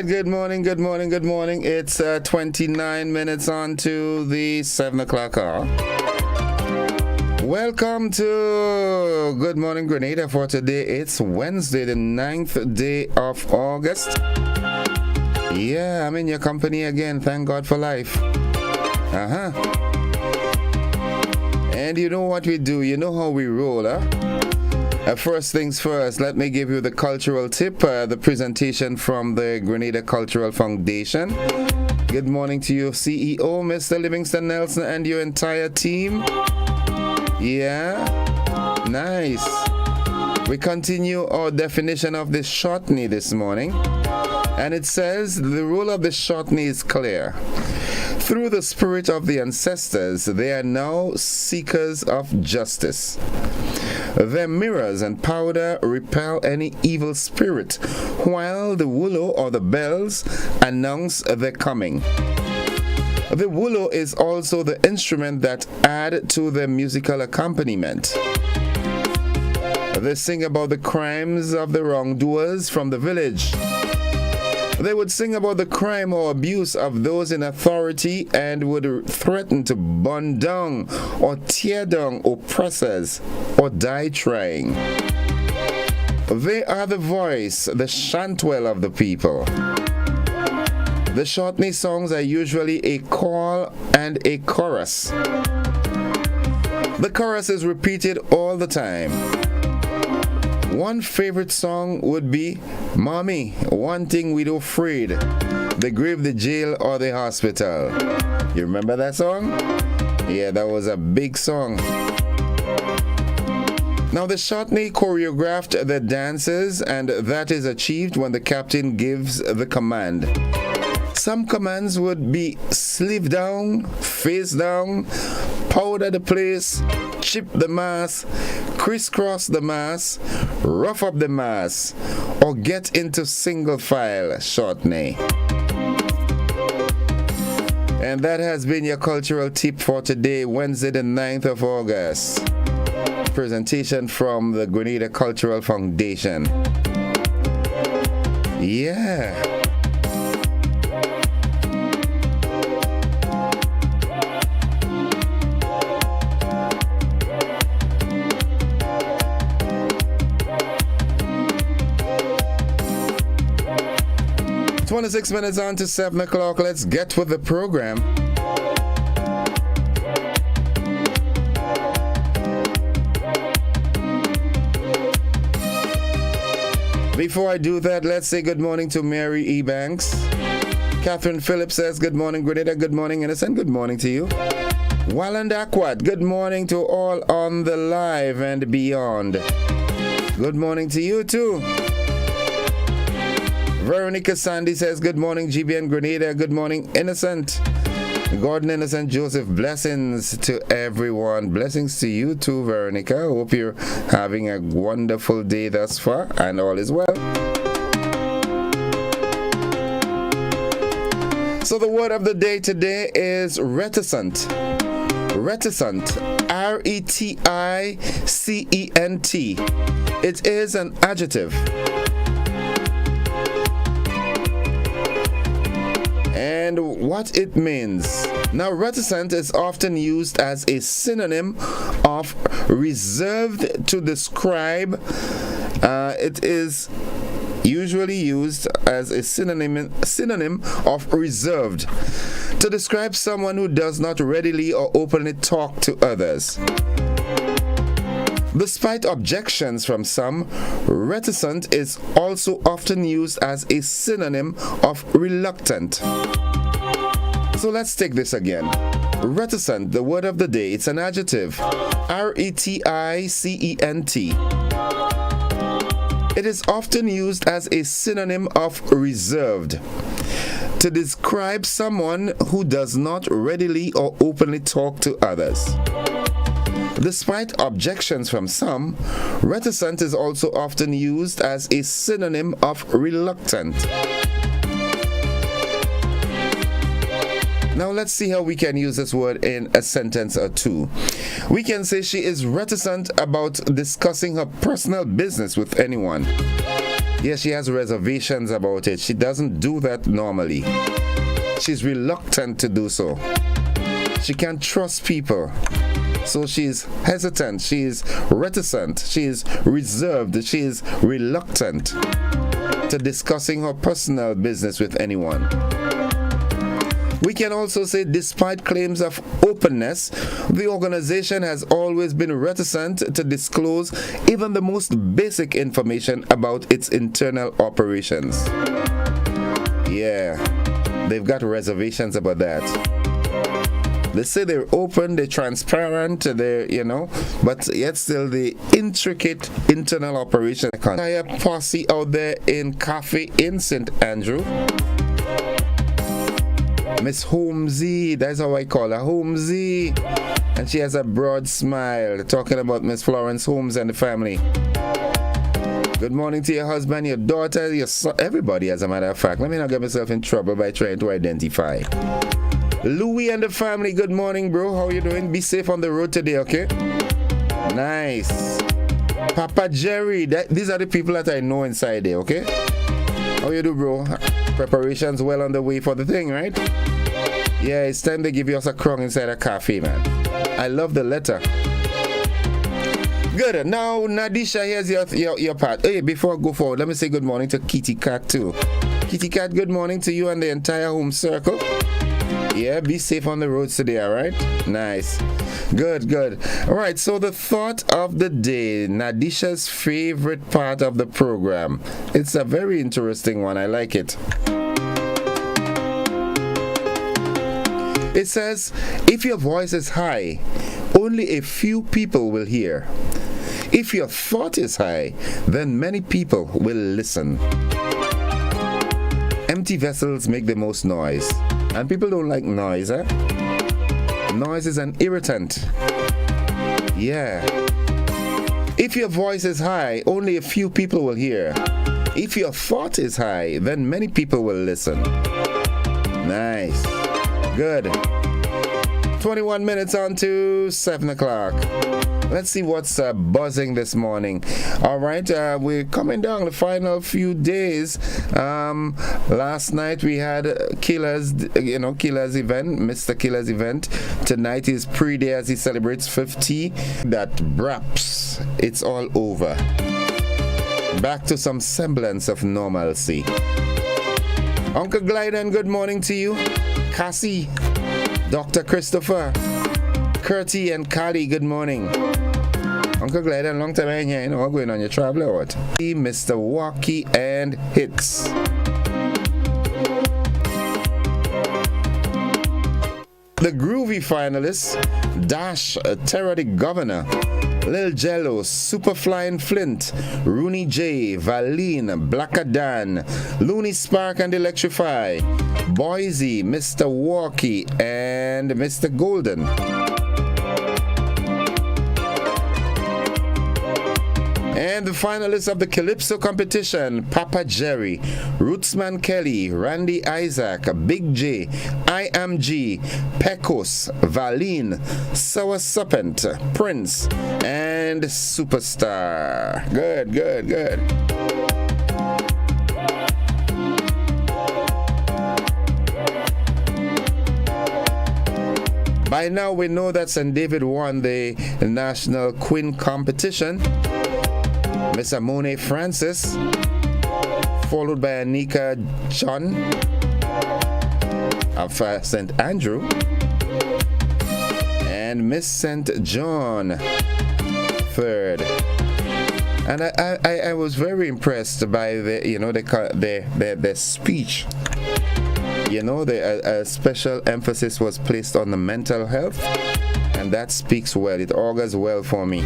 right, good morning. It's 29 minutes on to the 7 o'clock hour. Welcome to Good Morning Grenada for today. It's Wednesday, the 9th day of August. Yeah, I'm in your company again. Thank God for life. And you know what we do. You know how we roll, huh? First things first, let me give you the cultural tip, the presentation from the Grenada Cultural Foundation. Good morning to you, CEO, Mr. Livingston Nelson, and your entire team. Yeah, nice. We continue our definition of the shortney this morning. And it says, the rule of the shortney is clear. Through the spirit of the ancestors, they are now seekers of justice. Their mirrors and powder repel any evil spirit, while the willow or the bells announce their coming. The willow is also the instrument that adds to the musical accompaniment. They sing about the crimes of the wrongdoers from the village. They would sing about the crime or abuse of those in authority and would threaten to burn down or tear down oppressors or die trying. They are the voice, the chantwell of the people. The shortney songs are usually a call and a chorus. The chorus is repeated all the time. One favorite song would be Mommy, One Thing We Do Afraid, the grave, the jail, or the hospital. You remember that song? Yeah, that was a big song. Now the shortney choreographed the dances, and that is achieved when the captain gives the command. Some commands would be sleeve down, face down, powder the place, chip the mass, crisscross the mass, rough up the mass, or get into single file shortney. And that has been your cultural tip for today, Wednesday the 9th of August. Presentation from the Grenada Cultural Foundation. Yeah. It's 26 minutes on to 7 o'clock. Let's get with the program. Before I do that, let's say good morning to Mary E. Banks. Catherine Phillips says good morning, Grenada. Good morning, Innocent. Good morning to you. Walland Aquat, good morning to all on the live and beyond. Good morning to you too. Veronica Sandy says good morning, GBN Grenada. Good morning, Innocent. Gordon Innocent Joseph, blessings to everyone. Blessings to you too, Veronica. Hope you're having a wonderful day thus far and all is well. So the word of the day today is reticent. Reticent. R-E-T-I-C-E-N-T. It is an adjective. And what it means. Now, reticent is often used as a synonym of reserved to describe. It is usually used as a synonym of reserved to describe someone who does not readily or openly talk to others. Despite objections from some, reticent is also often used as a synonym of reluctant. So let's take this again. Reticent, the word of the day, it's an adjective. R-E-T-I-C-E-N-T. It is often used as a synonym of reserved to describe someone who does not readily or openly talk to others. Despite objections from some, reticent is also often used as a synonym of reluctant. Now let's see how we can use this word in a sentence or two. We can say she is reticent about discussing her personal business with anyone. Yes, she has reservations about it. She doesn't do that normally. She's reluctant to do so. She can't trust people. So she's hesitant, she's reticent, she's reserved, she's reluctant to discussing her personal business with anyone. We can also say, despite claims of openness, the organization has always been reticent to disclose even the most basic information about its internal operations. Yeah, they've got reservations about that. They say they're open, they're transparent, they're, but yet still the intricate internal operation. Entire posse out there in Cafe in St. Andrew. Miss Holmesy, that's how I call her, Holmesy. And she has a broad smile, talking about Miss Florence Holmes and the family. Good morning to your husband, your daughter, your son, everybody, as a matter of fact. Let me not get myself in trouble by trying to identify. Louis and the family, good morning, bro. How you doing? Be safe on the road today, okay? Nice. Papa Jerry, these are the people that I know inside there, okay? How you do, bro? Preparations well on the way for the thing, right? Yeah, it's time they give us a crunk inside a cafe, man. I love the letter. Good. Now, Nadisha, here's your part. Hey, before I go forward, let me say good morning to Kitty Cat, too. Kitty Cat, good morning to you and the entire home circle. Yeah, be safe on the roads today, all right? Nice. Good. All right, so the thought of the day, Nadisha's favorite part of the program. It's a very interesting one. I like it. It says, if your voice is high, only a few people will hear. If your thought is high, then many people will listen. Empty vessels make the most noise. And people don't like noise, eh? Noise is an irritant. Yeah. If your voice is high, only a few people will hear. If your thought is high, then many people will listen. Nice. Good. 21 minutes on to 7 o'clock. Let's see what's buzzing this morning. All right, we're coming down the final few days. Last night we had Killer's event, Mr. Killer's event. Tonight is pre-day as he celebrates 50. That wraps. It's all over. Back to some semblance of normalcy. Uncle Glyden, good morning to you. Cassie, Dr. Christopher, Curtie and Kali, good morning. Uncle Glyden, long time in here, what going on, your travel or what? Mr. Walkie and Hicks. The groovy finalists, Dash, Terror the Governor, Lil Jello, Superflying Flint, Rooney J, Valine, Blackadan, Looney Spark and Electrify, Boise, Mr. Walkie, and Mr. Golden. And the finalists of the Calypso competition, Papa Jerry, Rootsman Kelly, Randy Isaac, Big J, I Am G, Pecos, Valine, Sour Serpent, Prince, and Superstar. Good. By now we know that St. David won the National Queen competition. Miss Amone Francis, followed by Anika John of St. Andrew, and Miss St. John third. And I was very impressed by the speech. A special emphasis was placed on the mental health, and that speaks well. It augurs well for me.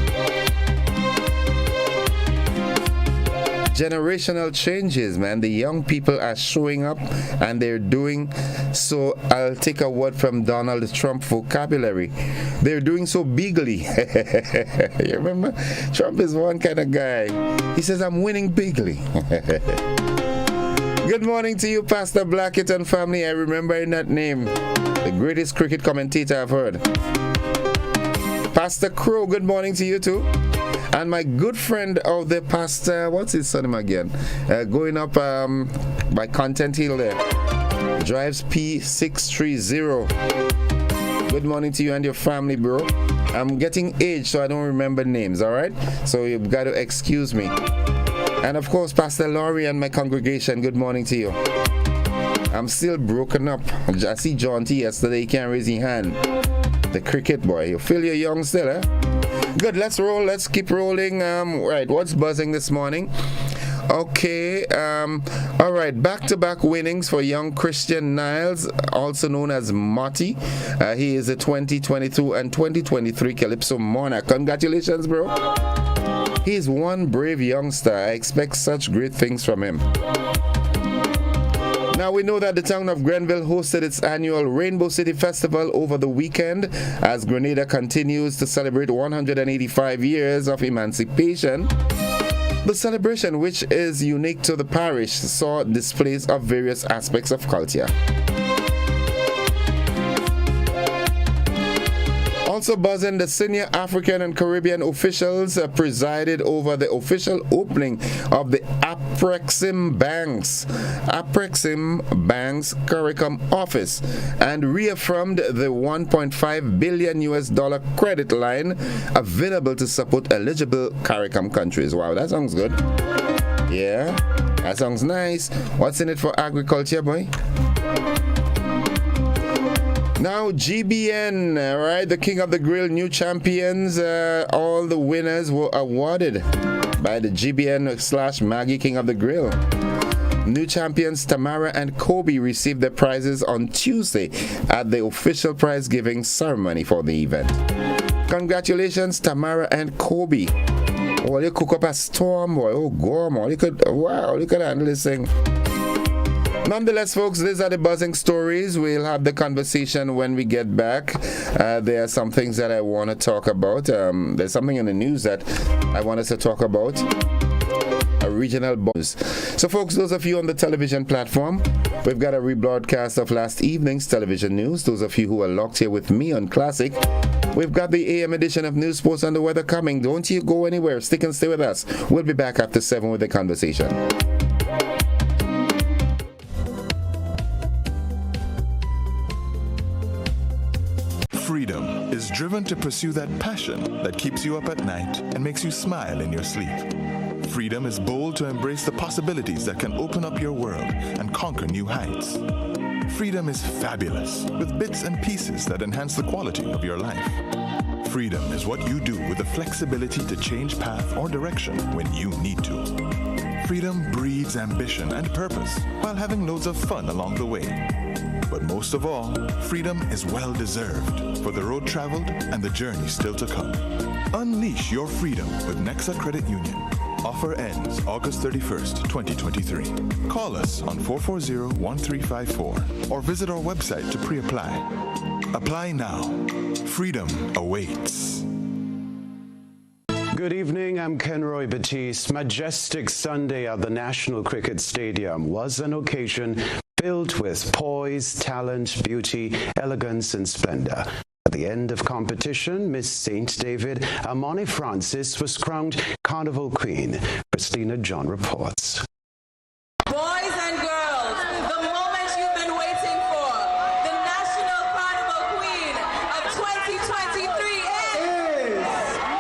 Generational changes, man. The young people are showing up and they're doing so. I'll take a word from Donald Trump vocabulary. They're doing so bigly. You remember? Trump is one kind of guy. He says, I'm winning bigly. Good morning to you, Pastor Blackett and family. I remember in that name, the greatest cricket commentator I've heard. Pastor Crow, good morning to you too. And my good friend of the pastor, what's his name again? Going up by Content Hill there. Drives P630. Good morning to you and your family, bro. I'm getting aged, so I don't remember names, all right? So you've got to excuse me. And of course, Pastor Laurie and my congregation, good morning to you. I'm still broken up. I see John T yesterday, he can't raise his hand. The cricket boy. You feel you're young still, eh? Good, let's roll. Let's keep rolling. Right, what's buzzing this morning? Okay, all right, back-to-back winnings for young Christian Niles, also known as Motti. He is a 2022 and 2023 Calypso Monarch. Congratulations, bro. He's one brave youngster. I expect such great things from him. Now we know that the town of Grenville hosted its annual Rainbow City Festival over the weekend as Grenada continues to celebrate 185 years of emancipation. The celebration, which is unique to the parish, saw displays of various aspects of culture. Also buzzing, the senior African and Caribbean officials presided over the official opening of the Aprexim Bank's CARICOM office and reaffirmed the $1.5 billion credit line available to support eligible CARICOM countries. Wow, that sounds good. Yeah, that sounds nice. What's in it for agriculture, boy? Now, GBN, right, the King of the Grill, new champions, all the winners were awarded by the GBN/Maggie King of the Grill. New champions Tamara and Kobe received their prizes on Tuesday at the official prize giving ceremony for the event. Congratulations, Tamara and Kobe. Well, you cook up a storm, boy. Oh, Gormo, you could handle this thing. Nonetheless, folks, these are the buzzing stories. We'll have the conversation when we get back. There are some things that I want to talk about. There's something in the news that I want us to talk about. A regional buzz. So, folks, those of you on the television platform, we've got a rebroadcast of last evening's television news. Those of you who are locked here with me on Classic, we've got the AM edition of News, Sports, and the Weather coming. Don't you go anywhere. Stick and stay with us. We'll be back after 7 with the conversation. Freedom is driven to pursue that passion that keeps you up at night and makes you smile in your sleep. Freedom is bold to embrace the possibilities that can open up your world and conquer new heights. Freedom is fabulous with bits and pieces that enhance the quality of your life. Freedom is what you do with the flexibility to change path or direction when you need to. Freedom breeds ambition and purpose while having loads of fun along the way. But most of all, freedom is well-deserved for the road traveled and the journey still to come. Unleash your freedom with Nexa Credit Union. Offer ends August 31st, 2023. Call us on 440-1354 or visit our website to pre-apply. Apply now. Freedom awaits. Good evening, I'm Kenroy Batiste. Majestic Sunday at the National Cricket Stadium was an occasion filled with poise, talent, beauty, elegance, and splendor. At the end of competition, Miss St. David Amoni Francis was crowned Carnival Queen. Christina John reports. Boys and girls, the moment you've been waiting for, the National Carnival Queen of 2023 is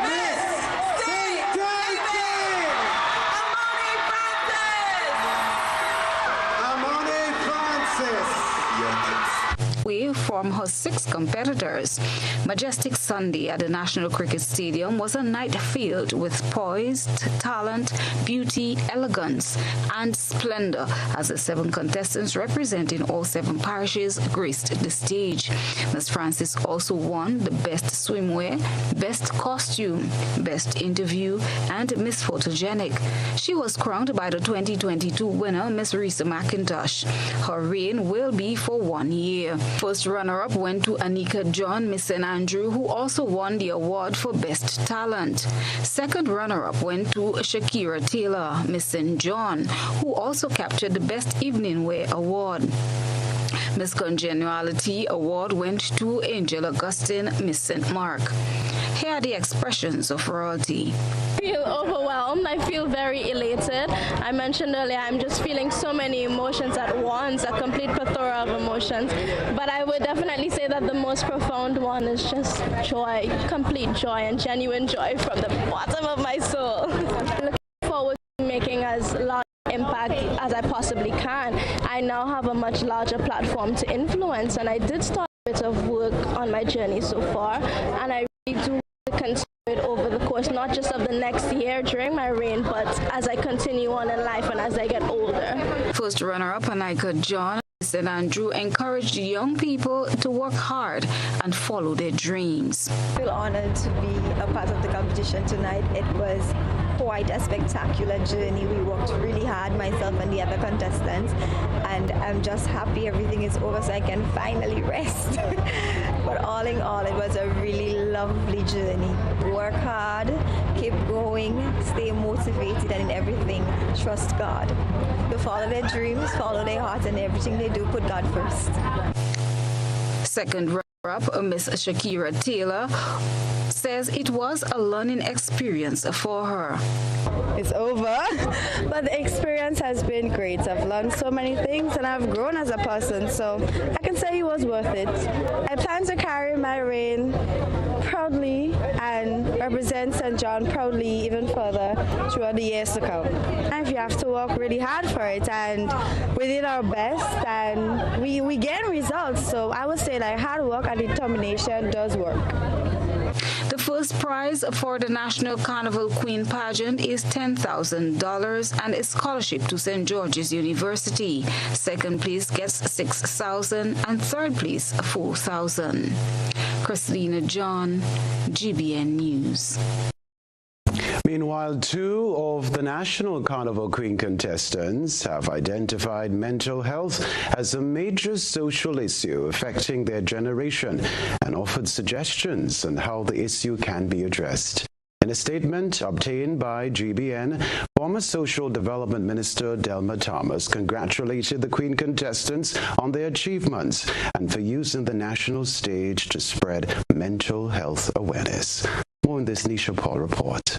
Miss St. David Amoni Francis. Away from her 6 competitors. Majestic Sunday at the National Cricket Stadium was a night filled with poise, talent, beauty, elegance, and splendor as the 7 contestants representing all 7 parishes graced the stage. Ms. Francis also won the Best Swimwear, Best Costume, Best Interview, and Miss Photogenic. She was crowned by the 2022 winner, Miss Risa McIntosh. Her reign will be for 1 year. First runner-up went to Anika John, Miss St. Andrew, who also won the award for Best Talent. Second runner-up went to Shakira Taylor, Miss St. John, who also captured the Best Evening Wear award. Miss Congeniality Award went to Angel Augustine, Miss St. Mark. Here are the expressions of royalty. I feel overwhelmed. I feel very elated. I mentioned earlier I'm just feeling so many emotions at once, a complete plethora of emotions. But I would definitely say that the most profound one is just joy, complete joy and genuine joy from the bottom of my soul. Looking forward to making as large impact as I possibly can. I now have a much larger platform to influence, and I did start a bit of work on my journey so far, and I really do continue it over the course, not just of the next year during my reign, but as I continue on in life and as I get older. First runner-up, Anika John, St. Andrew, encouraged young people to work hard and follow their dreams. I feel honored to be a part of the competition tonight. It was quite a spectacular journey. We worked really hard, myself and the other contestants, and I'm just happy everything is over so I can finally rest. But all in all, it was a really lovely journey. Work hard, keep going, stay motivated, and in everything, trust God. To follow their dreams, follow their heart, and everything they do, put God first. Second runner-up, Miss Shakira Taylor, says it was a learning experience for her. It's over, but the experience has been great. I've learned so many things and I've grown as a person, so I can say it was worth it. I plan to carry my reign proudly and represent St. John proudly even further throughout the years to come. And if you have to work really hard for it and we did our best and we get results, so I would say that hard work and determination does work. The first prize for the National Carnival Queen pageant is $10,000 and a scholarship to St. George's University. Second place gets $6,000 and third place $4,000. Christina John, GBN News. Meanwhile, two of the National Carnival Queen contestants have identified mental health as a major social issue affecting their generation and offered suggestions on how the issue can be addressed. In a statement obtained by GBN, former Social Development Minister Delma Thomas congratulated the Queen contestants on their achievements and for using the national stage to spread mental health awareness. More in this Nisha Paul report.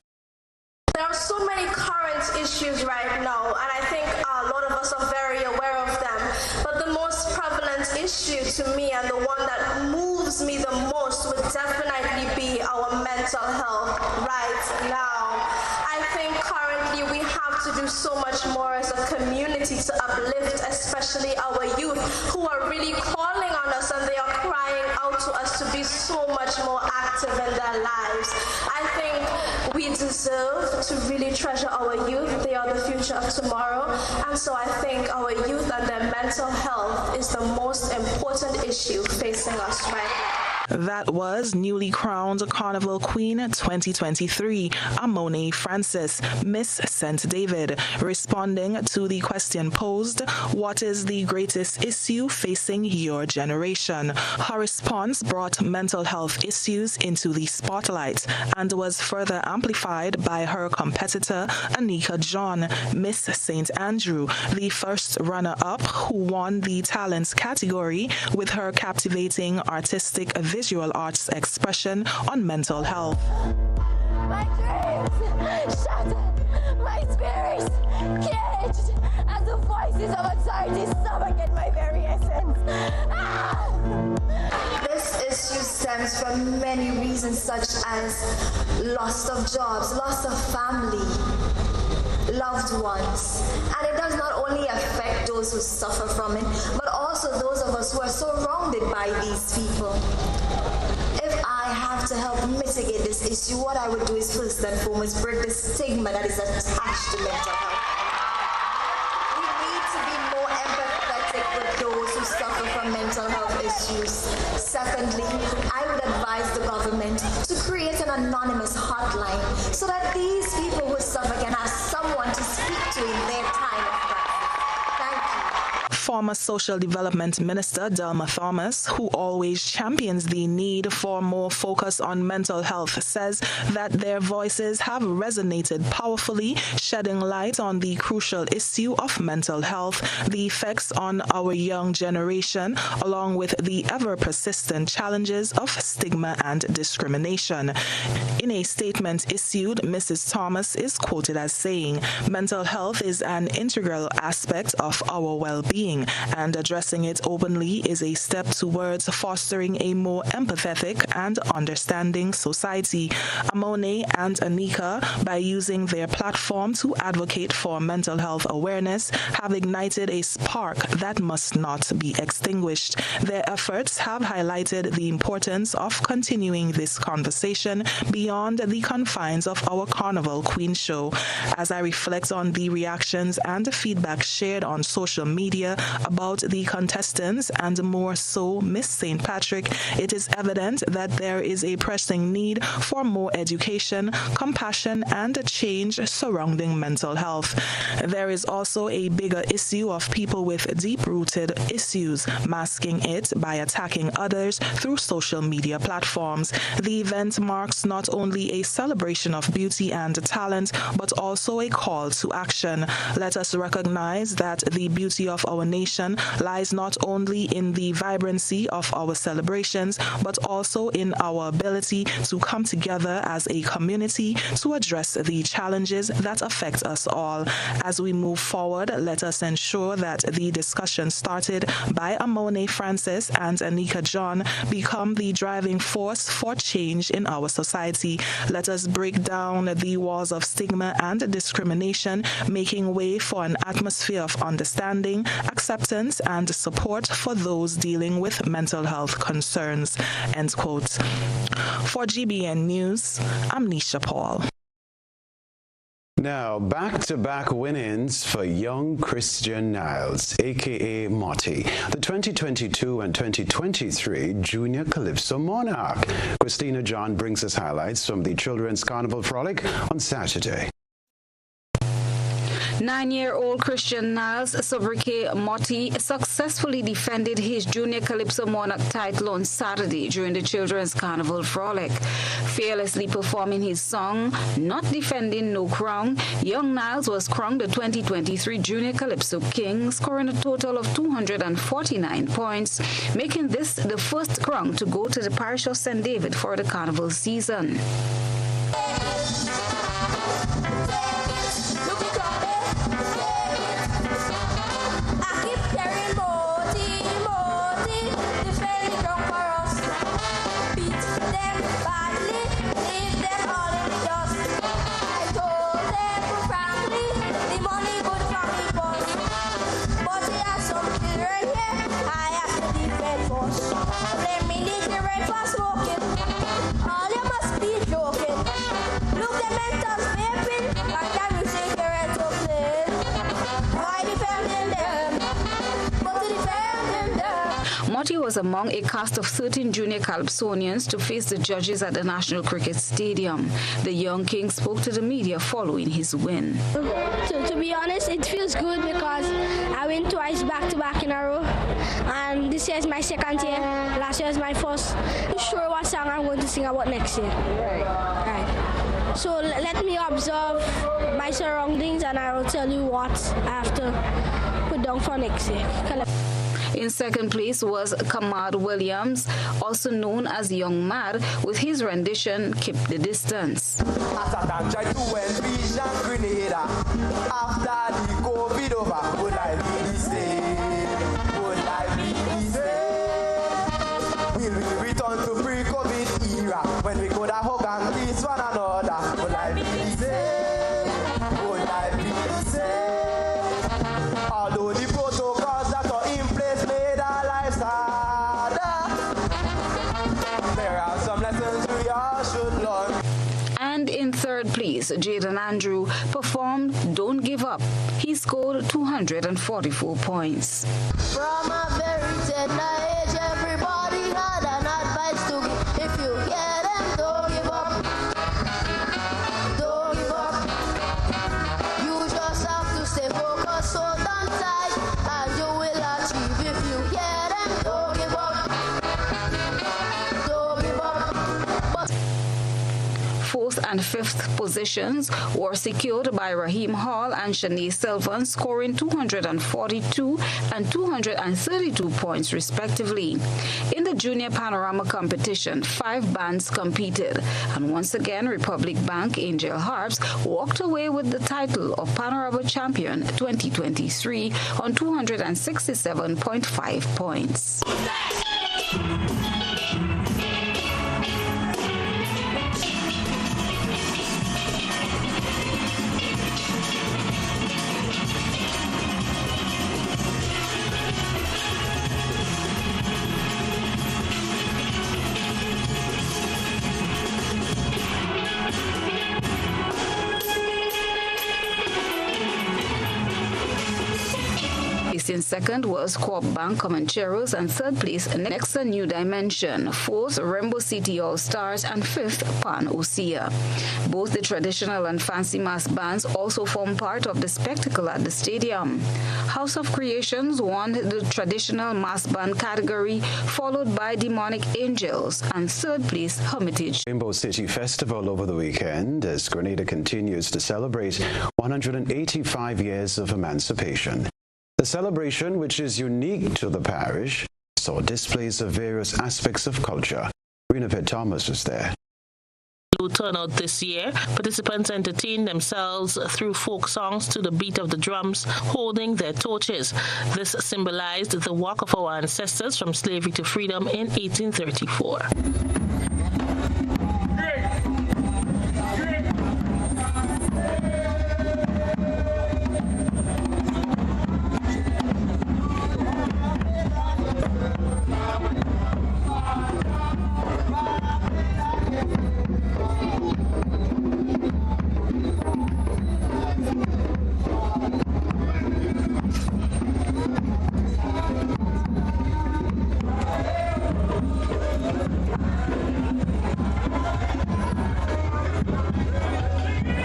There are so many current issues right now, and I think a lot of us are very aware of them. But the most prevalent issue to me and the one that moves me the most would definitely be our mental health right now. I think currently we have to do so much more as a community to uplift, especially our youth who are really calling on us and they are crying out to us to be so much more active in their lives. I think we deserve to really treasure our youth. They are the future of tomorrow. And so I think our youth and their mental health is the most important issue facing us right now. That was newly crowned Carnival Queen 2023, Amone Francis, Miss St. David, responding to the question posed, what is the greatest issue facing your generation? Her response brought mental health issues into the spotlight and was further amplified by her competitor, Anika John, Miss St. Andrew, the first runner-up who won the talents category with her captivating artistic visual arts expression on mental health. My dreams shattered, my spirits caged, as the voices of anxiety suffocate my very essence. This issue stems from many reasons such as loss of jobs, loss of family, loved ones. And it does not only affect those who suffer from it, but also those of us who are surrounded by these people. If I have to help mitigate this issue, what I would do is first and foremost break the stigma that is attached to mental health. We need to be more empathetic with those who suffer from mental health issues. Secondly, I would advise the government to create an anonymous hotline so that these people who suffer can have someone to speak to in their time of crisis. Thank you. Former Social Development Minister Delma Thomas, who always champions the need for more focus on mental health, says that their voices have resonated powerfully, shedding light on the crucial issue of mental health, the effects on our young generation, along with the ever-persistent challenges of stigma and discrimination. In a statement issued, Mrs. Thomas is quoted as saying, "Mental health is an integral aspect of our well-being, and addressing it openly is a step towards fostering a more empathetic and understanding society." Amone and Anika, by using their platform to advocate for mental health awareness, have ignited a spark that must not be extinguished. Their efforts have highlighted the importance of continuing this conversation beyond the confines of our Carnival Queen show. As I reflect on the reactions and feedback shared on social media about the contestants and more so Miss St. Patrick, it is evident that there is a pressing need for more education, compassion, and change surrounding mental health. There is also a bigger issue of people with deep-rooted issues, masking it by attacking others through social media platforms. The event marks not only a celebration of beauty and talent, but also a call to action. Let us recognize that the beauty of our nation lies not only in the vibrancy of our celebrations, but also in our ability to come together as a community to address the challenges that affect us all. As we move forward, let us ensure that the discussion started by Amone Francis and Anika John become the driving force for change in our society. Let us break down the walls of stigma and discrimination, making way for an atmosphere of understanding, acceptance, and support for those dealing with mental health concerns. End quote. For GBN News, I'm Nisha Paul. Now, back-to-back win-ins for young Christian Niles, a.k.a. Motti, the 2022 and 2023 Junior Calypso Monarch. Christina John brings us highlights from the Children's Carnival Frolic on Saturday. 9-year-old Christian Niles Sobriquet Motti successfully defended his Junior Calypso Monarch title on Saturday during the Children's Carnival Frolic. Fearlessly performing his song, Not Defending No Crown, young Niles was crowned the 2023 Junior Calypso King, scoring a total of 249 points, making this the first crown to go to the parish of St. David for the carnival season. Motti was among a cast of 13 junior calypsonians to face the judges at the National Cricket Stadium. The young king spoke to the media following his win. To be honest, it feels good because I win twice back-to-back in a row. And this year is my second year. Last year was my first. I'm not sure what song I'm going to sing about next year. Right. So let me observe my surroundings and I will tell you what I have to put down for next year. In second place was Kamad Williams, also known as Young Mad, with his rendition Keep the Distance. When we could have hug and kiss one another, would I be the same? Would I be the same? Although the protocols that are in place made our lives harder, there are some lessons we all should learn. And in third place, Jaden Andrew performed Don't Give Up. He scored 244 points. From a very tender age, everybody had an advice to give. If you get them, don't give up. Don't give up. You just have to stay focused, hold on tight, and you will and 5th positions were secured by Raheem Hall and Shanae Sylvan, scoring 242 and 232 points respectively. In the Junior Panorama competition, 5 bands competed, and once again Republic Bank Angel Harps walked away with the title of Panorama Champion 2023 on 267.5 points. In second was Coop Bank Comancheros, and third place Nexa New Dimension, fourth Rainbow City All Stars, and fifth Pan Osea. Both the traditional and fancy mass bands also form part of the spectacle at the stadium. House of Creations won the traditional mass band category, followed by Demonic Angels, and third place Hermitage. Rainbow City Festival over the weekend as Grenada continues to celebrate 185 years of emancipation. The celebration, which is unique to the parish, saw displays of various aspects of culture. Renapet Thomas was there. Low turnout this year, participants entertained themselves through folk songs to the beat of the drums, holding their torches. This symbolized the walk of our ancestors from slavery to freedom in 1834.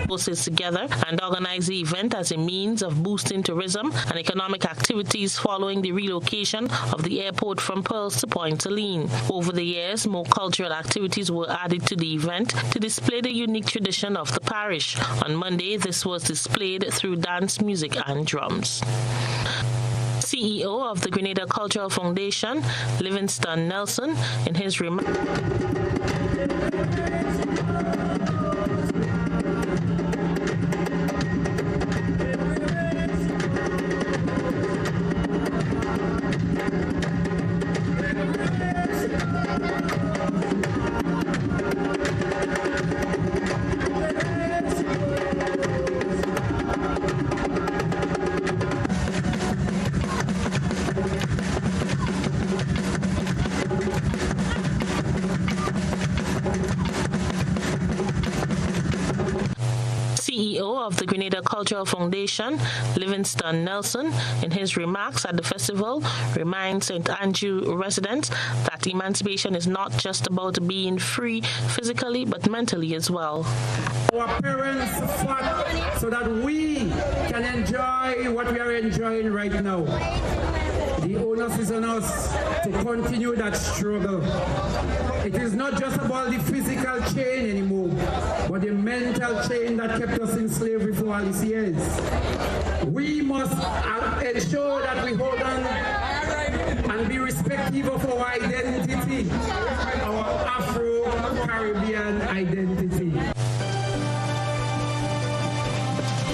Forces together and organize the event as a means of boosting tourism and economic activities following the relocation of the airport from Pearls to Point Helene. Over the years, more cultural activities were added to the event to display the unique tradition of the parish. On Monday, this was displayed through dance, music, and drums. CEO of the Grenada Cultural Foundation, Livingston Nelson, in his remarks, CEO of the Grenada Cultural Foundation, Livingston Nelson, in his remarks at the festival, reminds St. Andrew residents that emancipation is not just about being free physically, but mentally as well. Our parents fought so that we can enjoy what we are enjoying right now. The onus is on us to continue that struggle. It is not just about the physical chain anymore, but the mental chain that kept us in slavery for all these years. We must ensure that we hold on and be respectful of our identity, our Afro-Caribbean identity.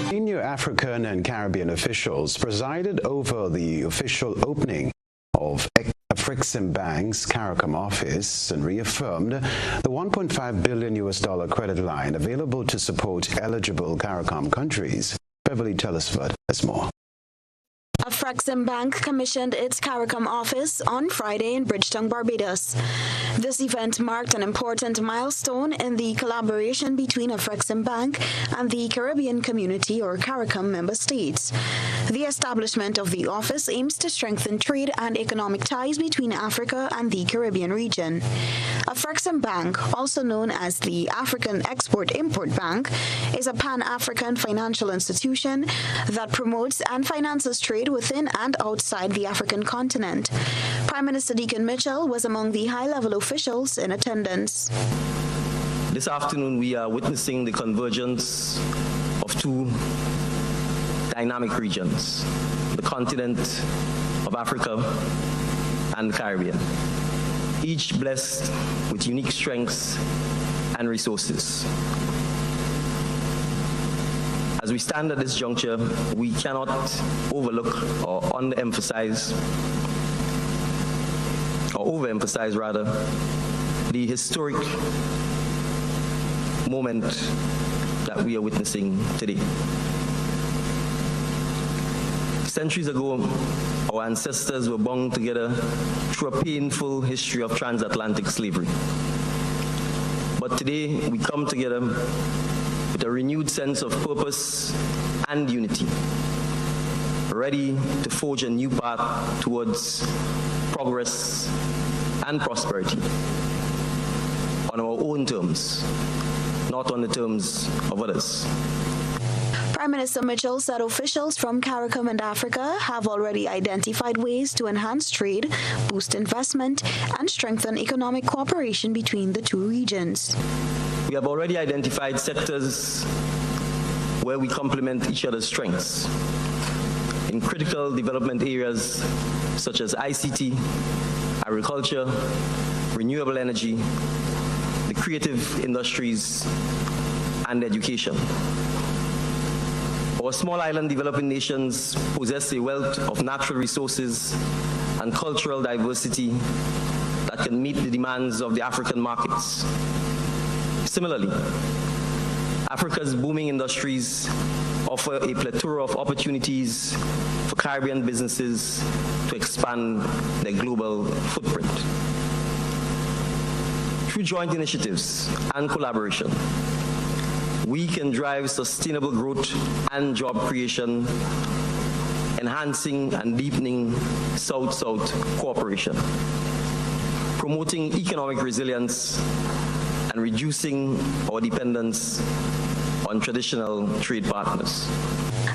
Senior African and Caribbean officials presided over the official opening of Afrixim Bank's CARICOM office and reaffirmed the $1.5 billion credit line available to support eligible CARICOM countries. Beverly Telesford has more. Afrixim Bank commissioned its CARICOM office on Friday in Bridgetown, Barbados. This event marked an important milestone in the collaboration between Afrixim Bank and the Caribbean Community or CARICOM member states. The establishment of the office aims to strengthen trade and economic ties between Africa and the Caribbean region. Afrixim Bank, also known as the African Export-Import Bank, is a pan-African financial institution that promotes and finances trade within and outside the African continent. Prime Minister Deacon Mitchell was among the high-level officials in attendance. This afternoon, we are witnessing the convergence of two dynamic regions, the continent of Africa and the Caribbean, each blessed with unique strengths and resources. As we stand at this juncture, we cannot overlook or overemphasize the historic moment that we are witnessing today. Centuries ago, our ancestors were bound together through a painful history of transatlantic slavery. But today, we come together with a renewed sense of purpose and unity, ready to forge a new path towards progress and prosperity on our own terms, not on the terms of others. Prime Minister Mitchell said officials from CARICOM and Africa have already identified ways to enhance trade, boost investment, and strengthen economic cooperation between the two regions. We have already identified sectors where we complement each other's strengths in critical development areas such as ICT, agriculture, renewable energy, the creative industries, and education. Our small island developing nations possess a wealth of natural resources and cultural diversity that can meet the demands of the African markets. Similarly, Africa's booming industries offer a plethora of opportunities for Caribbean businesses to expand their global footprint. Through joint initiatives and collaboration, we can drive sustainable growth and job creation, enhancing and deepening South-South cooperation, promoting economic resilience, and reducing our dependence on traditional trade partners.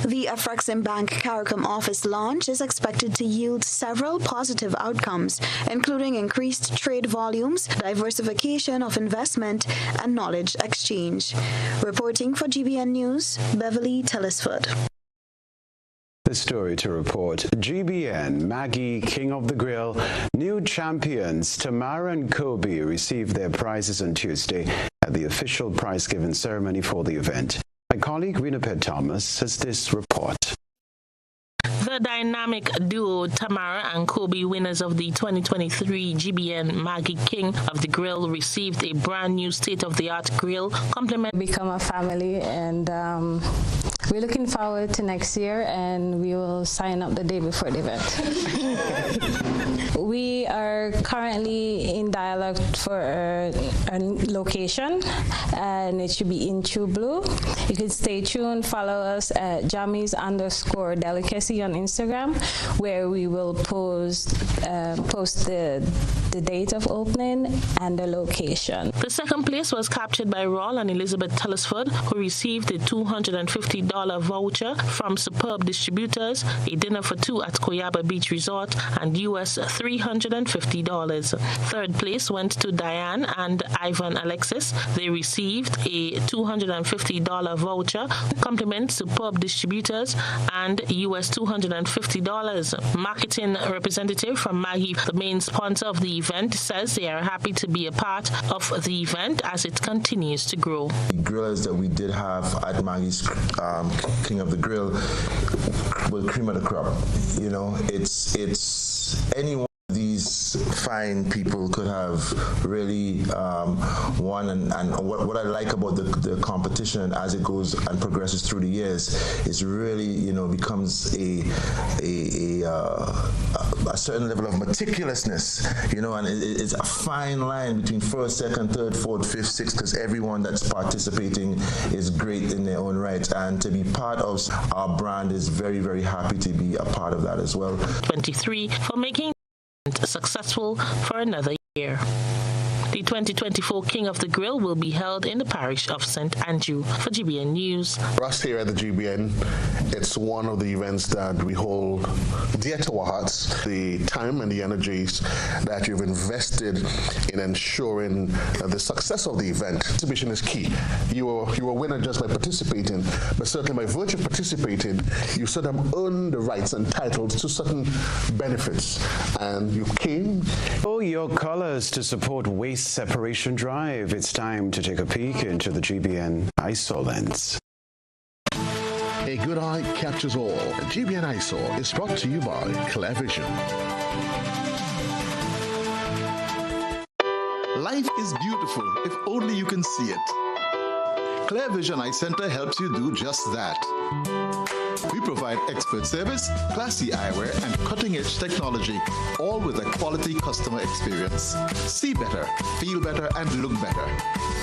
The Afreximbank CARICOM office launch is expected to yield several positive outcomes, including increased trade volumes, diversification of investment, and knowledge exchange. Reporting for GBN News, Beverly Telesford. The story to report. GBN, Maggie, King of the Grill, new champions Tamara and Kobe received their prizes on Tuesday at the official prize-giving ceremony for the event. My colleague Renapet Thomas has this report. The dynamic duo Tamara and Kobe, winners of the 2023 GBN Maggie King of the Grill, received a brand new state-of-the-art grill become a family, and we're looking forward to next year, and we will sign up the day before the event. We are currently in dialogue for a location, and it should be in True Blue. You can stay tuned, follow us at Jammies_Delicacy on Instagram, where we will post the date of opening and the location. The second place was captured by Raul and Elizabeth Telesford, who received a $250 voucher from Superb Distributors, a dinner for two at Koyaba Beach Resort, and US $350. Third place went to Diane and Ivan Alexis. They received a $250 voucher, compliment Superb Distributors, and US $250. Marketing representative from Maggie, the main sponsor of the event, says they are happy to be a part of the event as it continues to grow. The grillers that we did have at Maggie's King of the Grill were cream of the crop. You know, it's anyone. These fine people could have really won, and what I like about the competition as it goes and progresses through the years is really, you know, becomes a certain level of meticulousness, you know, and it's a fine line between first, second, third, fourth, fifth, sixth, because everyone that's participating is great in their own right, and to be part of our brand is very, very happy to be a part of that as well. 23 for making successful for another year. The 2024 King of the Grill will be held in the parish of St. Andrew. For GBN News. For us here at the GBN, it's one of the events that we hold dear to our hearts. The time and the energies that you've invested in ensuring the success of the event. Participation is key. You are a winner just by participating, but certainly by virtue of participating, you sort of earn the rights and titles to certain benefits. And you came. Oh, your colors to support Waste Separation Drive. It's time to take a peek into the GBN ISO lens. A good eye captures all. GBN ISO is brought to you by Clear Vision. Life is beautiful if only you can see it. Clear Vision Eye Center helps you do just that. We provide expert service, classy eyewear, and cutting-edge technology, all with a quality customer experience. See better, feel better, and look better.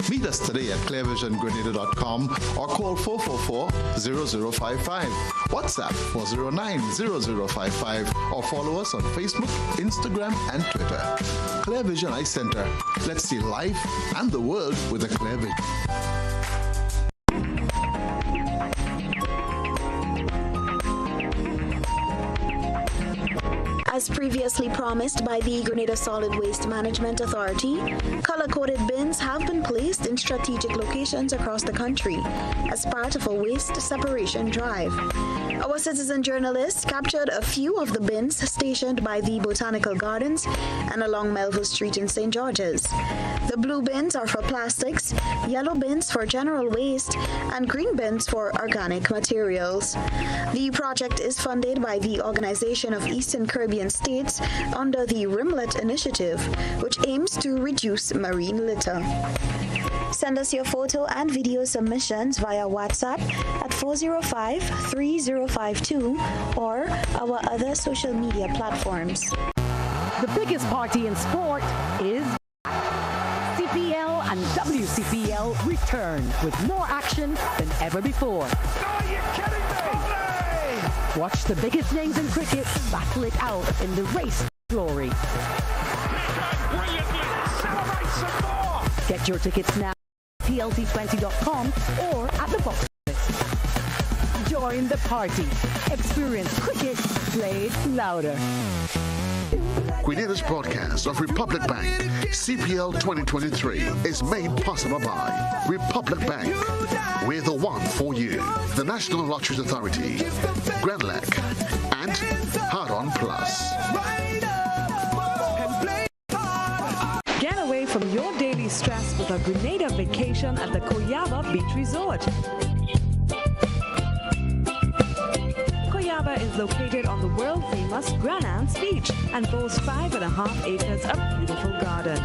Meet us today at clearvisiongrenada.com or call 444-0055, WhatsApp 409-0055, or follow us on Facebook, Instagram, and Twitter. Clear Vision Eye Center. Let's see life and the world with a clear vision. As previously promised by the Grenada Solid Waste Management Authority, color-coded bins have been placed in strategic locations across the country as part of a waste separation drive. Our citizen journalists captured a few of the bins stationed by the Botanical Gardens and along Melville Street in St. George's. The blue bins are for plastics, yellow bins for general waste, and green bins for organic materials. The project is funded by the Organization of Eastern Caribbean States under the Rimlet Initiative, which aims to reduce marine litter. Send us your photo and video submissions via WhatsApp at 405-3052 or our other social media platforms. The biggest party in sport is CPL and WCPL return with more action than ever before. Are you kidding me? Watch the biggest names in cricket battle it out in the race to glory. Get your tickets now at plt20.com or at the box office. Join the party. Experience cricket played louder. Grenada's broadcast of Republic Bank CPL 2023 is made possible by Republic Bank. We're the one for you. The National Lotteries Authority, Grenlec, and Hard-On Plus. Get away from your daily stress with a Grenada vacation at the Koyava Beach Resort. Koyava is located on the world-famous Grenada Beach and boasts 5.5 acres of beautiful garden.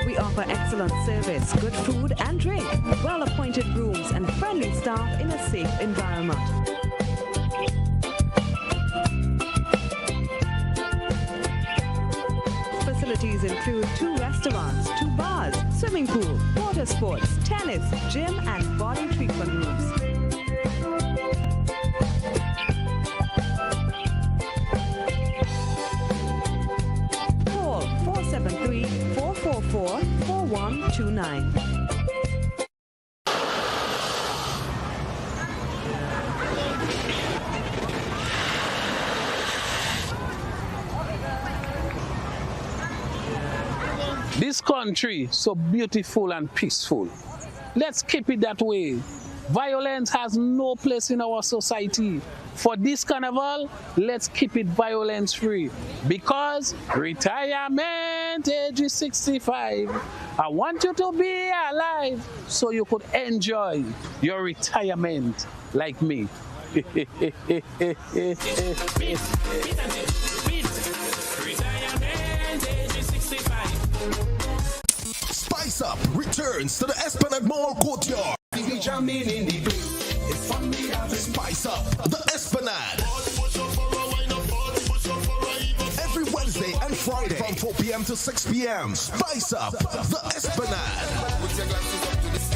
We offer excellent service, good food and drink, well-appointed rooms and friendly staff in a safe environment. Facilities include 2 restaurants, 2 bars, swimming pool, water sports, tennis, gym, and body treatment rooms. Call 473-444-4129. This country so beautiful and peaceful. Let's keep it that way. Violence has no place in our society. For this carnival, let's keep it violence free. Because retirement age is 65. I want you to be alive so you could enjoy your retirement like me. Spice Up returns to the Esplanade Mall Courtyard. Spice Up the Esplanade. Every Wednesday and Friday from 4 p.m. p.m. to 6 p.m. Spice Up the Esplanade.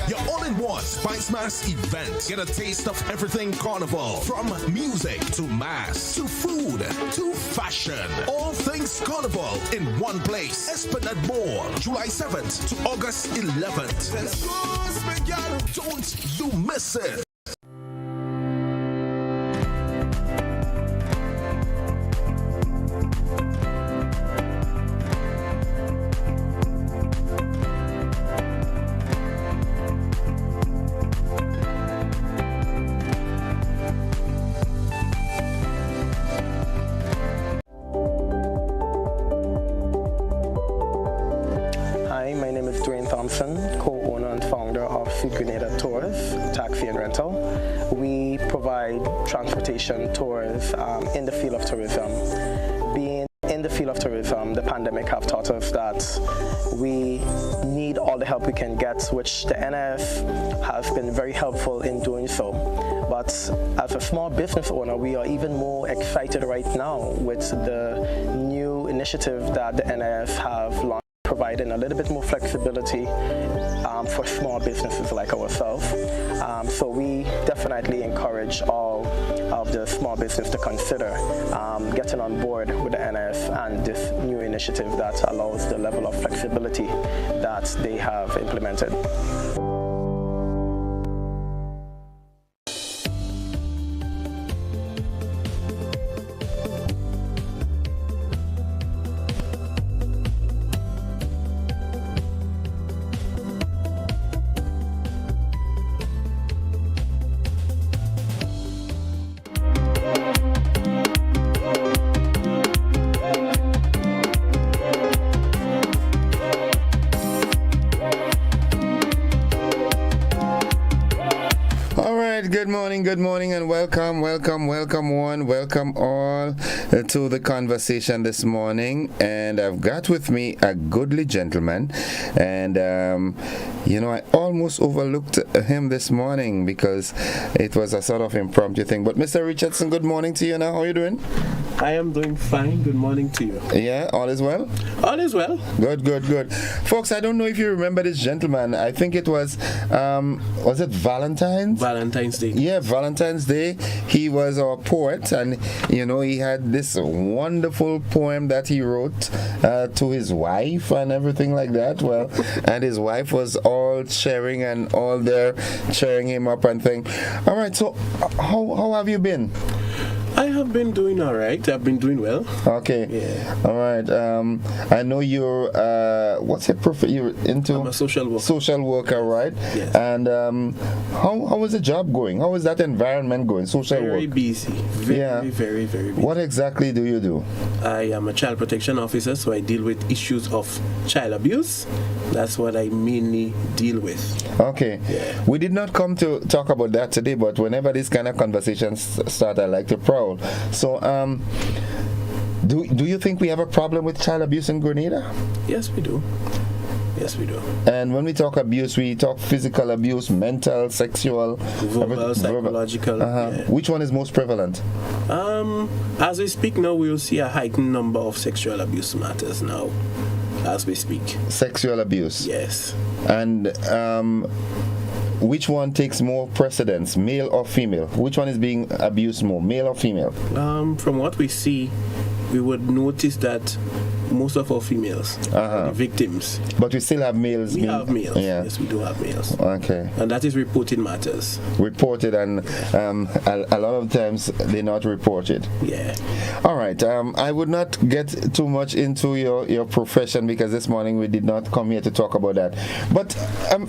Your all-in-one Spice Mass event. Get a taste of everything Carnival. From music to mass to food to fashion. All things Carnival in one place. Esplanade Mall, July 7th to August 11th. Don't you miss it. Co-owner and founder of the Grenada Taxi and Rental. We provide transportation tours in the field of tourism. Being in the field of tourism, the pandemic have taught us that we need all the help we can get, which the NIF has been very helpful in doing so. But as a small business owner, we are even more excited right now with the new initiative that the NIF have launched, providing a little bit more flexibility for small businesses like ourselves. So we definitely encourage all of the small business to consider getting on board with the NIF and this new initiative that allows the level of flexibility that they have implemented. Good morning, and welcome all to the conversation this morning. And I've got with me a goodly gentleman, and I almost overlooked him this morning because it was a sort of impromptu thing. But Mr. Richardson, good morning to you now. How are you doing? I am doing fine. Good morning to you. Yeah, all is well? All is well. Good. Folks, I don't know if you remember this gentleman. I think it was it Valentine's? Valentine's Day. Yeah, Valentine's Day. He was our poet, and he had this wonderful poem that he wrote to his wife and everything like that. Well, and his wife was all cheering and all there cheering him up and thing. All right, so how have you been? I have been doing all right. I've been doing well. Okay. Yeah. All right. I know you're. What's your profession? You're into. I'm a social worker. Social worker, right? Yes. And how is the job going? How is that environment going? Social work. Very busy. Very busy. What exactly do you do? I am a child protection officer, so I deal with issues of child abuse. That's what I mainly deal with. Okay. Yeah. We did not come to talk about that today, but whenever these kind of conversations start, I like to prowl. So, do you think we have a problem with child abuse in Grenada? Yes, we do. And when we talk abuse, we talk physical abuse, mental, sexual, verbal, psychological. Yeah. Which one is most prevalent? As we speak now, we will see a heightened number of sexual abuse matters now, as we speak. Sexual abuse? Yes. And which one takes more precedence, male or female? Which one is being abused more, male or female? From what we see, we would notice that most of our females are the victims. But we still have males. We have males. Yeah. Yes, we do have males. Okay. And that is reported matters. Reported, and a lot of times they're not reported. Yeah. All right. I would not get too much into your profession because this morning we did not come here to talk about that. But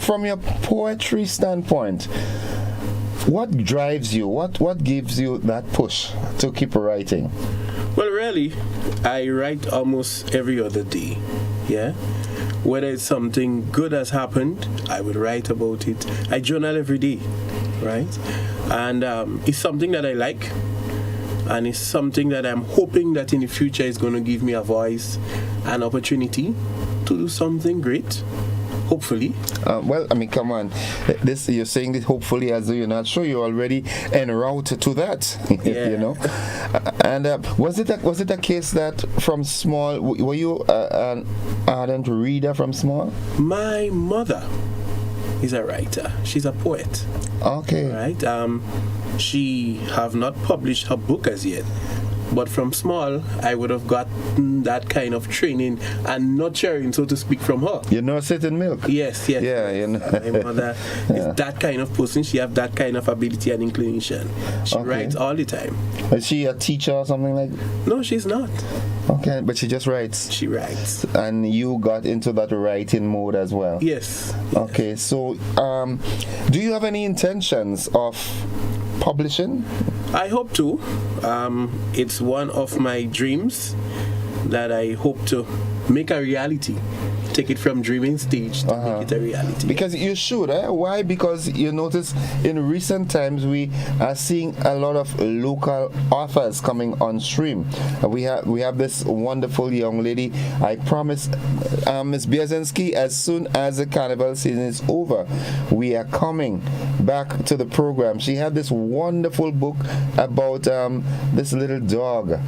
from your poetry standpoint, what drives you? What gives you that push to keep writing? Well, really, I write almost every other day. Yeah. Whether it's something good has happened, I would write about it. I journal every day, right? And it's something that I like, and it's something that I'm hoping that in the future is going to give me a voice, an opportunity to do something great. Hopefully. Well, I mean, come on. This you're saying this hopefully as though you're not sure. You're already en route to that. You know. And was it a case that from small? Were you an ardent reader from small? My mother is a writer. She's a poet. Okay. Right. She have not published her book as yet. But from small, I would have gotten that kind of training and nurturing, so to speak, from her. You know, sitting milk. Yes. Yeah, you know. My mother is that kind of person. She have that kind of ability and inclination. She writes all the time. Is she a teacher or something like? No, she's not. Okay, but she just writes. She writes. And you got into that writing mode as well. Yes. Okay, so do you have any intentions of publishing? I hope to. It's one of my dreams that I hope to make a reality. Take it from dreaming stage to make it a reality. Because you should, eh? Why? Because you notice in recent times we are seeing a lot of local authors coming on stream. We have this wonderful young lady. I promise, Ms. Bierzynski, as soon as the carnival season is over, we are coming back to the program. She had this wonderful book about this little dog.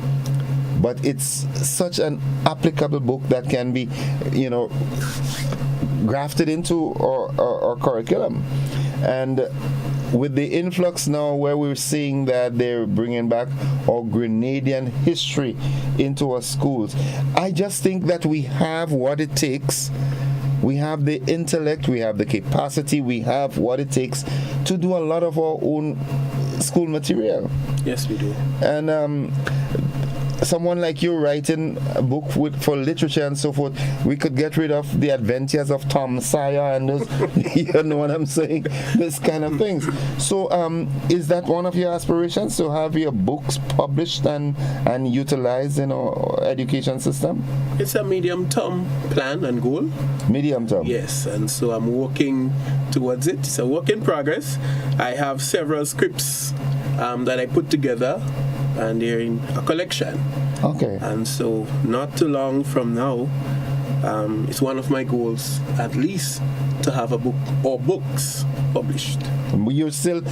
But it's such an applicable book that can be, you know, grafted into our curriculum. And with the influx now where we're seeing that they're bringing back our Grenadian history into our schools, I just think that we have what it takes. We have the intellect, we have the capacity, we have what it takes to do a lot of our own school material. Yes, we do. And someone like you writing a book for literature and so forth, we could get rid of the adventures of Tom Sawyer and those, you know what I'm saying, this kind of things. So is that one of your aspirations, to have your books published and utilized in our education system? It's a medium-term plan and goal. Medium-term? Yes, and so I'm working towards it. It's a work in progress. I have several scripts that I put together, and they're in a collection. Okay. And so not too long from now, it's one of my goals, at least, to have a book or books published. You're still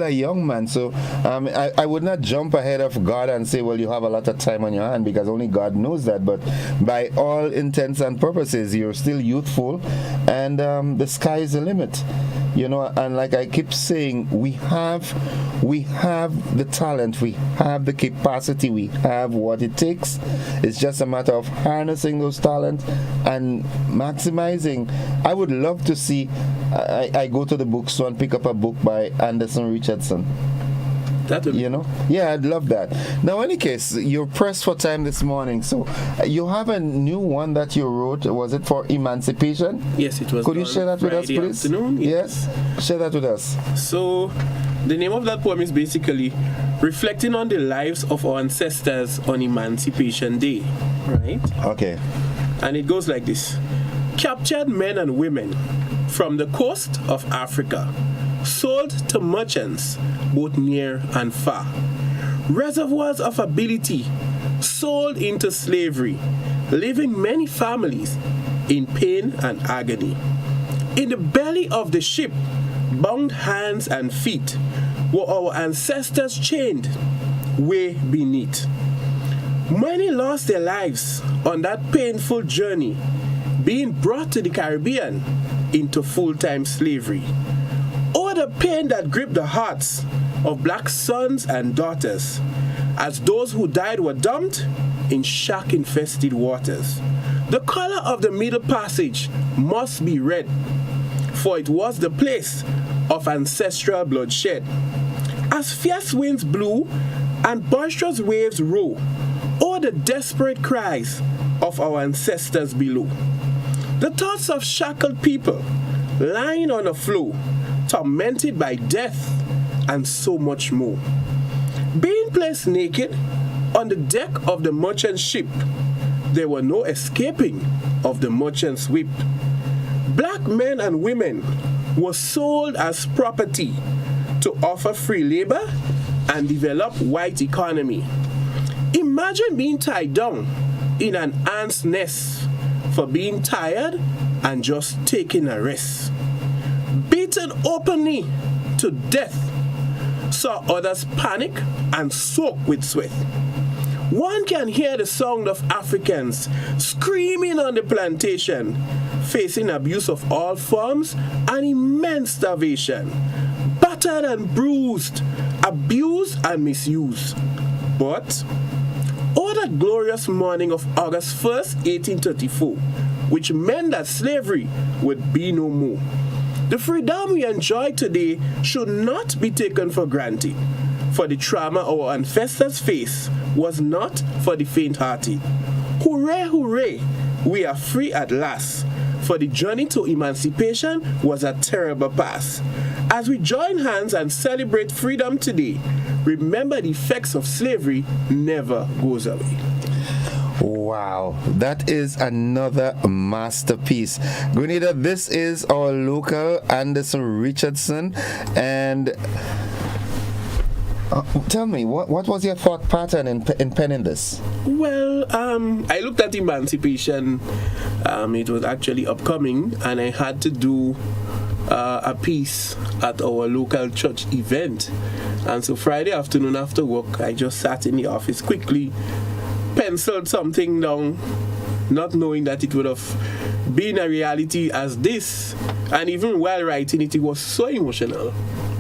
a young man, so I would not jump ahead of God and say, well, you have a lot of time on your hand, because only God knows that. But by all intents and purposes, you're still youthful, and the sky is the limit. You know, and like I keep saying, we have the talent, we have the capacity, we have what it takes. It's just a matter of harnessing those talents and maximizing. I would love to see, I go to the bookstore and pick up a book by Anderson Richardson. You know? Yeah, I'd love that. Now, in any case, you're pressed for time this morning, so you have a new one that you wrote. Was it for emancipation? Yes, it was. Could you share that with us, please? Afternoon, yes. Share that with us. So, the name of that poem is basically reflecting on the lives of our ancestors on Emancipation Day, right? Okay. And it goes like this. Captured men and women from the coast of Africa, sold to merchants both near and far. Reservoirs of ability sold into slavery, leaving many families in pain and agony. In the belly of the ship, bound hands and feet, were our ancestors chained way beneath. Many lost their lives on that painful journey, being brought to the Caribbean into full-time slavery. Oh, the pain that gripped the hearts of black sons and daughters, as those who died were dumped in shark-infested waters. The color of the Middle Passage must be red, for it was the place of ancestral bloodshed. As fierce winds blew and boisterous waves rolled, oh, the desperate cries of our ancestors below. The thoughts of shackled people lying on the floor, tormented by death and so much more. Being placed naked on the deck of the merchant ship, there were no escaping of the merchant's whip. Black men and women were sold as property to offer free labor and develop white economy. Imagine being tied down in an ant's nest for being tired and just taking a risk. Beaten openly to death, saw others panic and soak with sweat. One can hear the sound of Africans screaming on the plantation, facing abuse of all forms and immense starvation, battered and bruised, abused and misused. But on that glorious morning of August 1st, 1834, which meant that slavery would be no more, the freedom we enjoy today should not be taken for granted, for the trauma our ancestors faced was not for the faint-hearted. Hooray, hooray, we are free at last, for the journey to emancipation was a terrible pass. As we join hands and celebrate freedom today, remember the effects of slavery never goes away. Wow, that is another masterpiece. Grenada, this is our local Anderson Richardson, and tell me, what was your thought pattern in penning this? Well, I looked at emancipation. It was actually upcoming, and I had to do a piece at our local church event. And so Friday afternoon after work, I just sat in the office quickly, penciled something down, not knowing that it would have been a reality as this. And even while writing it, it was so emotional,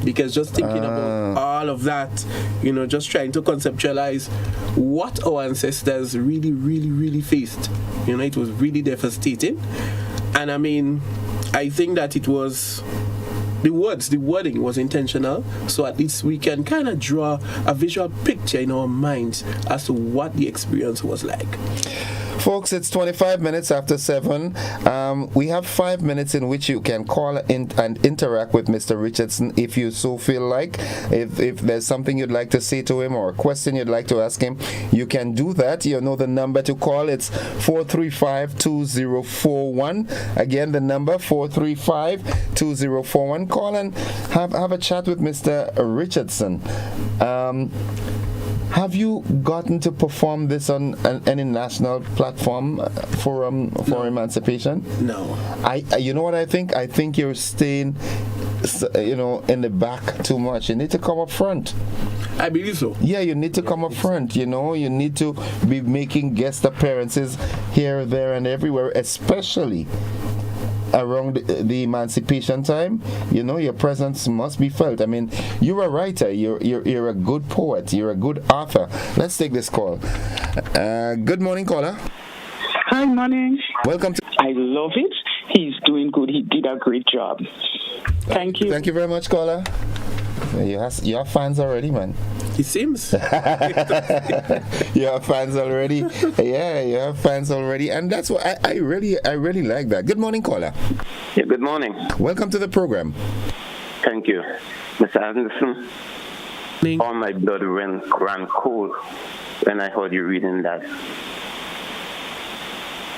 because just thinking about all of that, just trying to conceptualize what our ancestors really faced. It was really devastating. And I think that it was the wording was intentional, so at least we can kind of draw a visual picture in our minds as to what the experience was like. Folks, it's 25 minutes after 7. We have 5 minutes in which you can call in and interact with Mr. Richardson if you so feel like. If there's something you'd like to say to him or a question you'd like to ask him, you can do that. You know the number to call. It's 435-2041. Again, the number 435-2041. Call and have a chat with Mr. Richardson. Have you gotten to perform this on any national platform for emancipation? No. You know what I think? I think you're staying, in the back too much. You need to come up front. I believe so. Yeah, you need to come up front. You need to be making guest appearances here, there, and everywhere, especially around the emancipation time. Your presence must be felt. You're a writer, you're a good poet, you're a good author. Let's take this call. Good morning, caller. Hi, morning. Welcome to... I love it. He's doing good. He did a great job. Thank you. Thank you very much, caller. You have fans already, man. It seems. You have fans already. Yeah, you have fans already, and that's what I really like that. Good morning, caller. Yeah, good morning. Welcome to the program. Thank you, Mr. Anderson. All my blood ran cold when I heard you reading that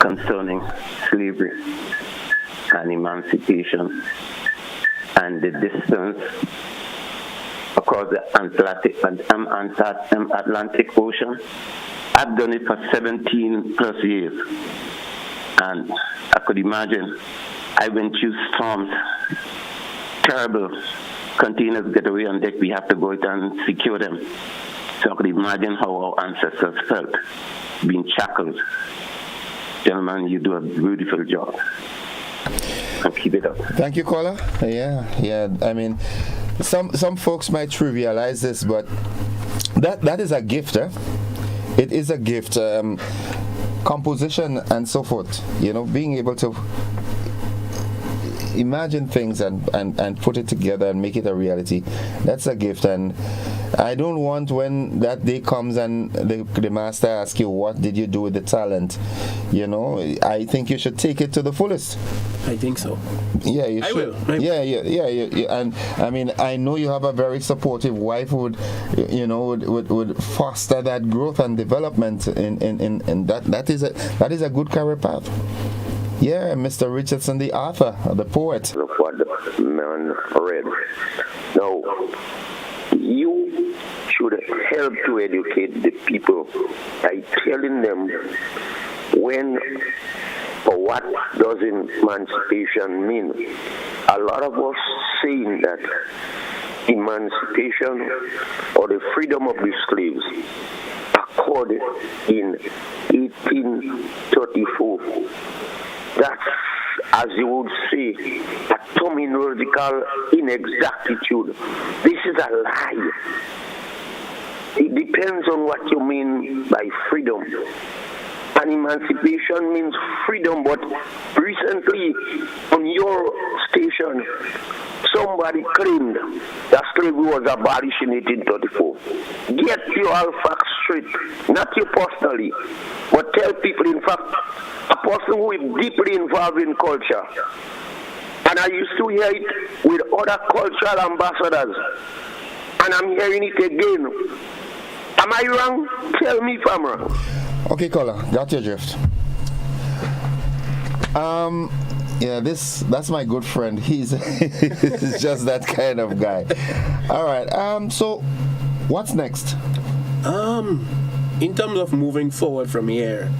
concerning slavery and emancipation and the distance across the Atlantic Ocean. I've done it for 17 plus years, and I could imagine I went through storms, terrible containers get away on deck. We have to go out and secure them. So I could imagine how our ancestors felt, being shackled. Gentlemen, you do a beautiful job. And keep it up. Thank you, caller. Yeah. Some folks might trivialize this, but that is a gift. It is a gift. Composition and so forth. Being able to imagine things and put it together and make it a reality. That's a gift, and I don't want when that day comes and the master asks you, what did you do with the talent? I think you should take it to the fullest. I think so. Yeah, you should. I will. Yeah. And I know you have a very supportive wife who would foster that growth and development in that is a good career path. Yeah, Mr. Richardson, the author, the poet. Look what the man read. Now, you should help to educate the people by telling them when But what does emancipation mean? A lot of us saying that emancipation or the freedom of the slaves occurred in 1834. That's, as you would say, a terminological inexactitude. This is a lie. It depends on what you mean by freedom. And emancipation means freedom, but recently on your station, somebody claimed that slavery was abolished in 1834. Get your all facts straight, not you personally, but tell people, in fact, a person who is deeply involved in culture. And I used to hear it with other cultural ambassadors, and I'm hearing it again. Am I wrong? Tell me if I'm wrong. Okay, caller, got your drift. Yeah, that's my good friend. He's just that kind of guy. All right. So, what's next? In terms of moving forward from here,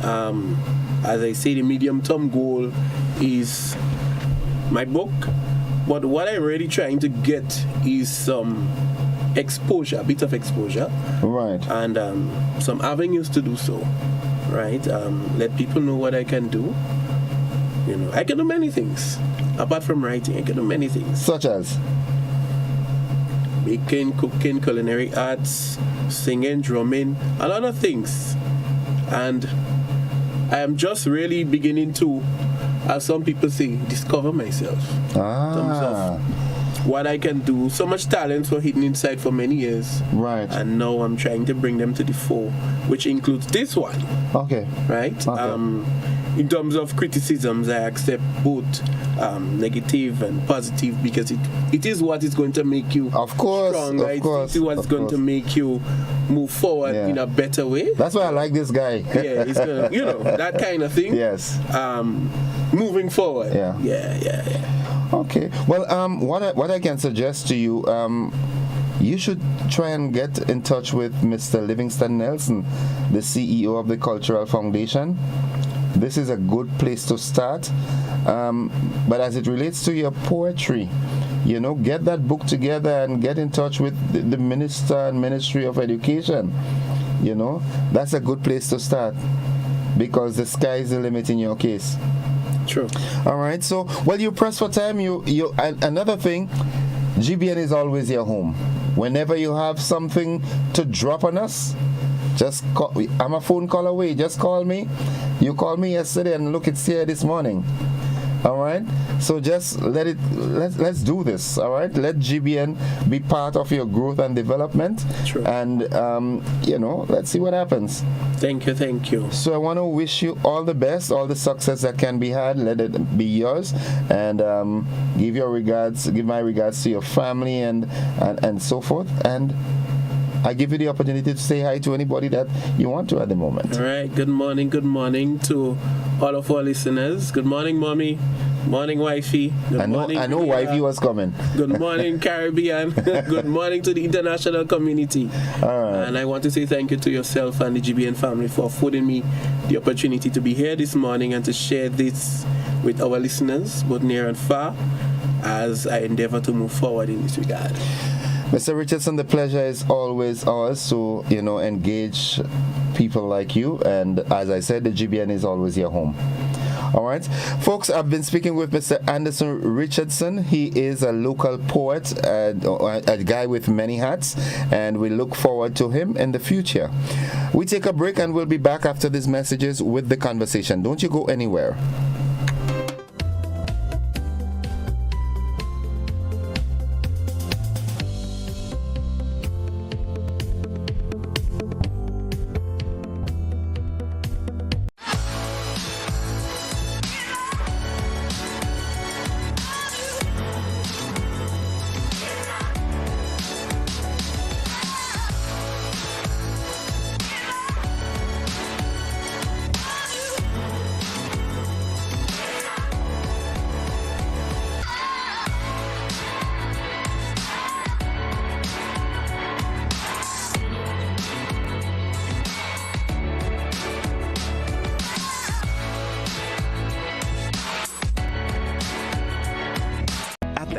as I say, the medium-term goal is my book. But what I'm really trying to get is some exposure, a bit of exposure, right? And some avenues to do so, right? Let people know what I can do. You know, I can do many things apart from writing. I can do many things, such as baking, cooking, culinary arts, singing, drumming, a lot of things. And I am just really beginning to, as some people say, discover myself. In terms of what I can do. So much talents were hidden inside for many years. Right. And now I'm trying to bring them to the fore, which includes this one. Okay. Right? Okay. In terms of criticisms, I accept both negative and positive, because it is what is going to make you strong, right? It is what's going to make you move forward in a better way. That's why I like this guy. Yeah, he's gonna, that kind of thing. Yes. Moving forward. Yeah. Yeah. Okay. Well, what I can suggest to you, you should try and get in touch with Mr. Livingston Nelson, the CEO of the Cultural Foundation. This is a good place to start. But as it relates to your poetry, get that book together and get in touch with the Minister and Ministry of Education. That's a good place to start, because the sky is the limit in your case. True. All right. So, you press for time. Another thing, GBN is always your home. Whenever you have something to drop on us, just call. I'm a phone call away. Just call me. You called me yesterday, and look, it's here this morning. All right. So just let's do this. All right. Let GBN be part of your growth and development. True. And let's see what happens. Thank you. So I want to wish you all the best, all the success that can be had. Let it be yours, and give my regards to your family and so forth. And I give you the opportunity to say hi to anybody that you want to at the moment. All right. Good morning to all of our listeners. Good morning, Mommy. Morning, Wifey. Good morning. I know Wifey was coming. Good morning, Caribbean. Good morning to the international community. All right. And I want to say thank you to yourself and the GBN family for affording me the opportunity to be here this morning and to share this with our listeners, both near and far, as I endeavor to move forward in this regard. Mr. Richardson, the pleasure is always ours to, engage people like you. And as I said, the GBN is always your home. All right. Folks, I've been speaking with Mr. Anderson Richardson. He is a local poet, a guy with many hats, and we look forward to him in the future. We take a break, and we'll be back after these messages with the conversation. Don't you go anywhere.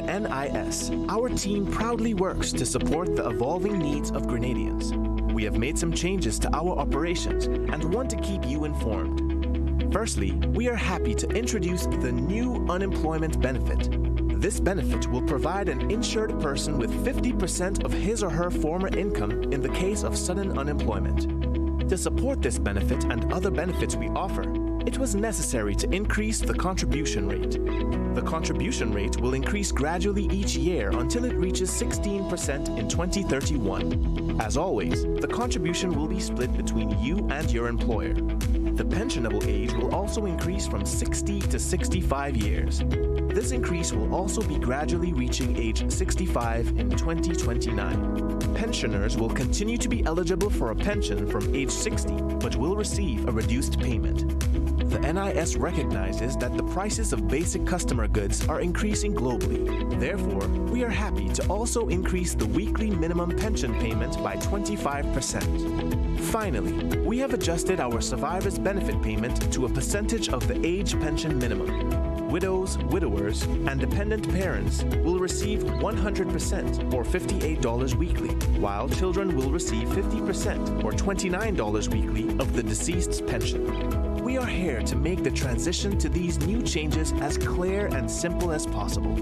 the NIS, our team proudly works to support the evolving needs of Grenadians. We have made some changes to our operations and want to keep you informed. Firstly, we are happy to introduce the new unemployment benefit. This benefit will provide an insured person with 50% of his or her former income in the case of sudden unemployment. To support this benefit and other benefits we offer, it was necessary to increase the contribution rate. The contribution rate will increase gradually each year until it reaches 16% in 2031. As always, the contribution will be split between you and your employer. The pensionable age will also increase from 60 to 65 years. This increase will also be gradually reaching age 65 in 2029. Pensioners will continue to be eligible for a pension from age 60, but will receive a reduced payment. The NIS recognizes that the prices of basic customer goods are increasing globally. Therefore, we are happy to also increase the weekly minimum pension payment by 25%. Finally, we have adjusted our survivor's benefit payment to a percentage of the age pension minimum. Widows, widowers, and dependent parents will receive 100% or $58 weekly, while children will receive 50% or $29 weekly of the deceased's pension. We are here to make the transition to these new changes as clear and simple as possible.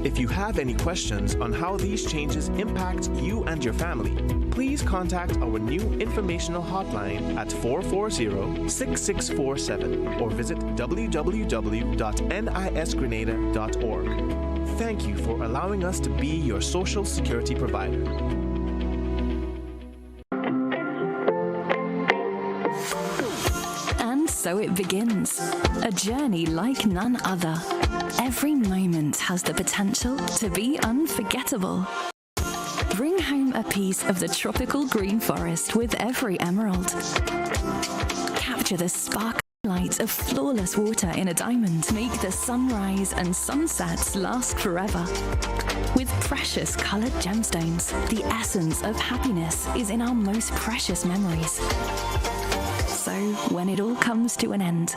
If you have any questions on how these changes impact you and your family, please contact our new informational hotline at 440-6647 or visit www.nisgrenada.org. Thank you for allowing us to be your social security provider. So it begins, a journey like none other. Every moment has the potential to be unforgettable. Bring home a piece of the tropical green forest with every emerald. Capture the sparkling light of flawless water in a diamond. Make the sunrise and sunsets last forever. With precious colored gemstones, the essence of happiness is in our most precious memories. So, when it all comes to an end,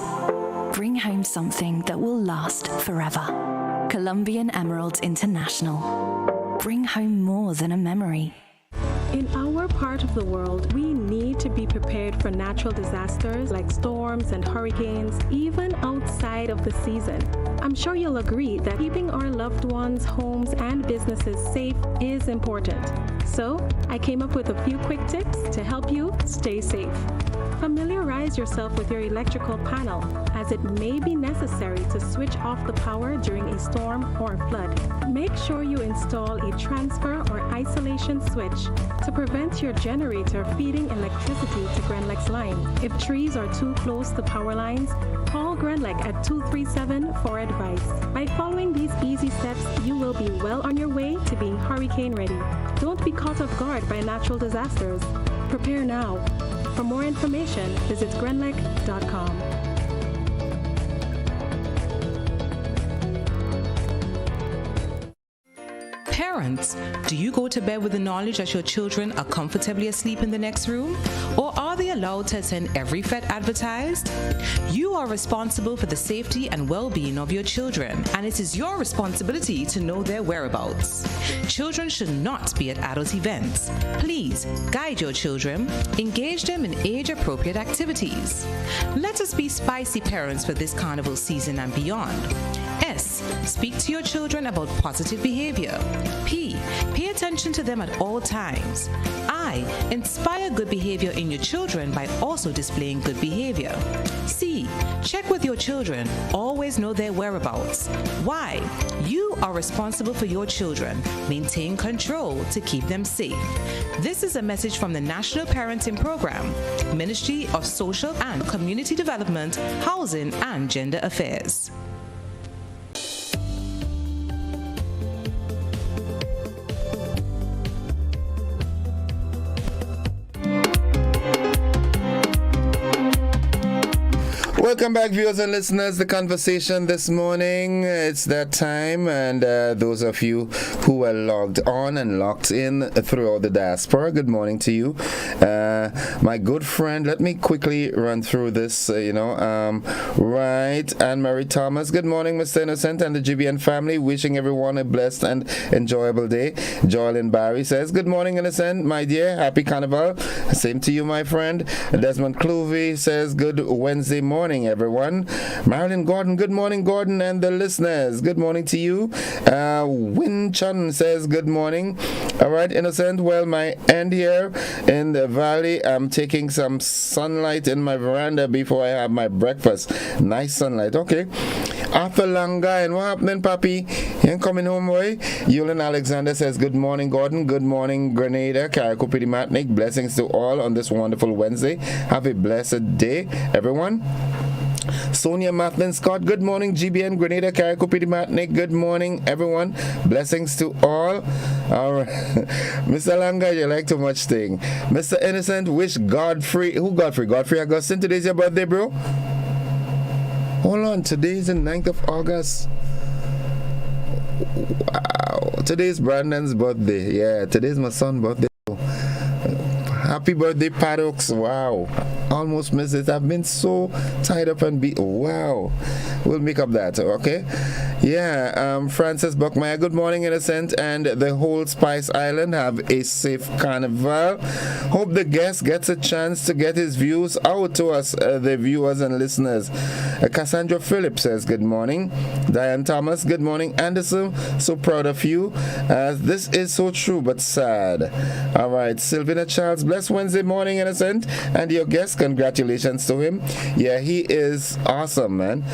bring home something that will last forever. Colombian Emeralds International. Bring home more than a memory. In our part of the world, we need to be prepared for natural disasters like storms and hurricanes, even outside of the season. I'm sure you'll agree that keeping our loved ones' homes and businesses safe is important. So, I came up with a few quick tips to help you stay safe. Familiarize yourself with your electrical panel, as it may be necessary to switch off the power during a storm or flood. Make sure you install a transfer or isolation switch to prevent your generator feeding electricity to Grenlec's line. If trees are too close to power lines, call Grenlec at 237 for advice. By following these easy steps, you will be well on your way to being hurricane ready. Don't be caught off guard by natural disasters. Prepare now. For more information, visit grenlec.com. Parents, do you go to bed with the knowledge that your children are comfortably asleep in the next room? Or are they allowed to attend every FET advertised? You are responsible for the safety and well-being of your children, and it is your responsibility to know their whereabouts. Children should not be at adult events. Please guide your children, engage them in age-appropriate activities. Let us be spicy parents for this carnival season and beyond. S. Speak to your children about positive behavior. P. Pay attention to them at all times. I. Inspire good behavior in your children by also displaying good behavior. C. Check with your children. Always know their whereabouts. Y. You are responsible for your children. Maintain control to keep them safe. This is a message from the National Parenting Program, Ministry of Social and Community Development, Housing and Gender Affairs. Welcome back, viewers and listeners. The conversation this morning, it's that time, and those of you who are logged on and locked in throughout the diaspora, good morning to you. My good friend, let me quickly run through this, right, Anne-Marie Thomas, good morning, Mr. Innocent and the GBN family, wishing everyone a blessed and enjoyable day. Joylyn Barry says, good morning, Innocent, my dear, happy Carnival. Same to you, my friend. Desmond Cloovey says, good Wednesday morning, everyone. Marilyn Gordon, good morning, Gordon, and the listeners. Good morning to you. Win Chun says, good morning. All right, Innocent. Well, my end here in the valley, I'm taking some sunlight in my veranda before I have my breakfast. Nice sunlight. Okay. After Langa, and what happening, Papi? You ain't coming home, boy? Yulin Alexander says, good morning, Gordon. Good morning, Grenada. Karakupidi Matnik. Blessings to all on this wonderful Wednesday. Have a blessed day, everyone. Sonia Mathlin Scott, good morning, GBN, Grenada, Karakupidi Matnik, good morning, everyone. Blessings to all. All right. Mr. Langa, you like too much thing. Mr. Innocent, wish Godfrey, who Godfrey? Godfrey Augustine, today's your birthday, bro? Hold on, today's the 9th of August. Wow. Today's Brandon's birthday. Yeah, today's my son's birthday. Happy birthday, Paddocks. Wow. Almost missed it. I've been so tied up and beat. Wow. We'll make up that, okay? Yeah, Francis Buckmeyer, good morning, Innocent, and the whole Spice Island. Have a safe carnival. Hope the guest gets a chance to get his views out to us, the viewers and listeners. Cassandra Phillips says, good morning. Diane Thomas, good morning. Anderson, so proud of you. This is so true, but sad. All right, Sylvina Charles, blessed Wednesday morning, Innocent, and your guest, congratulations to him. Yeah, he is awesome, man.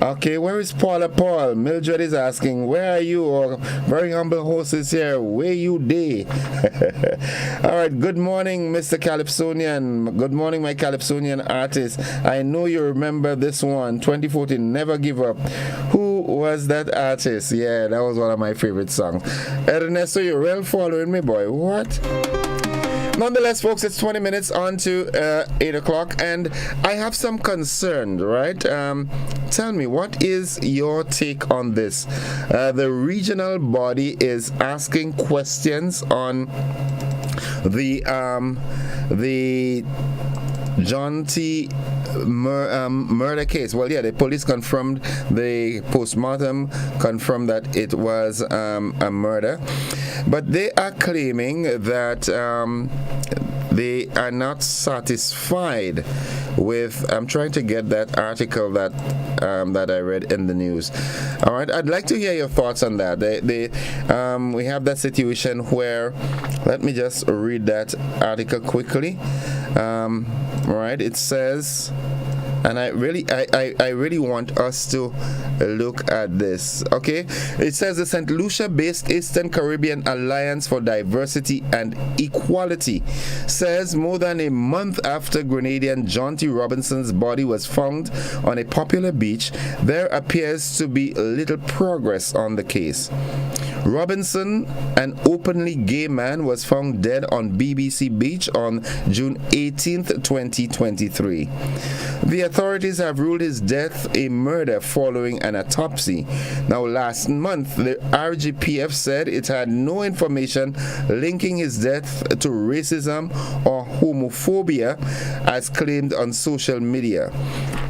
Okay, where is Paula Paul? Mildred is asking, where are you? Or very humble host is here. Where you day? All right, good morning, Mr. Calypsonian. Good morning, my Calypsonian artist. I know you remember this one, 2014, Never Give Up. Who was that artist? Yeah, that was one of my favorite songs. Ernesto, you're real following me, boy. What? Nonetheless, folks, it's 20 minutes on to 8 o'clock, and I have some concern, right? Tell me, what is your take on this? The regional body is asking questions on the John T. murder case. Well, yeah, the police confirmed, the postmortem confirmed that it was a murder, but they are claiming that they are not satisfied with. I'm trying to get that article that that I read in the news. All right, I'd like to hear your thoughts on that. We have that situation where, let me just read that article quickly. All right, it says, and I really want us to look at this. Okay, it says the St. Lucia-based Eastern Caribbean Alliance for Diversity and Equality says more than a month after Grenadian John T. Robinson's body was found on a popular beach, there appears to be little progress on the case. Robinson, an openly gay man, was found dead on BBC Beach on June 18th, 2023. The authorities have ruled his death a murder following an autopsy. Now, last month, the RGPF said it had no information linking his death to racism or homophobia, as claimed on social media.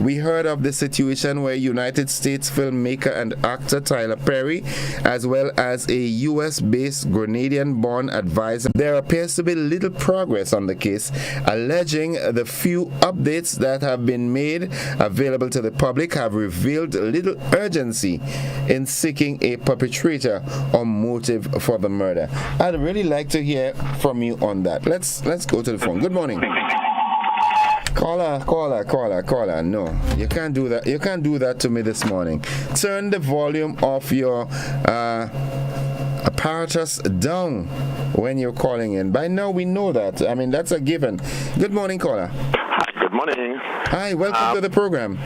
We heard of the situation where United States filmmaker and actor Tyler Perry, as well as a US-based Grenadian-born advisor. There appears to be little progress on the case, alleging the few updates that have been made available to the public have revealed little urgency in seeking a perpetrator or motive for the murder. I'd really like to hear from you on that. Let's go to the phone. Good morning. Caller. No, you can't do that. You can't do that to me this morning. Turn the volume of your apparatus down when you're calling in. By now we know that. I mean, that's a given. Good morning, caller. Hi, good morning. Hi, welcome to the program.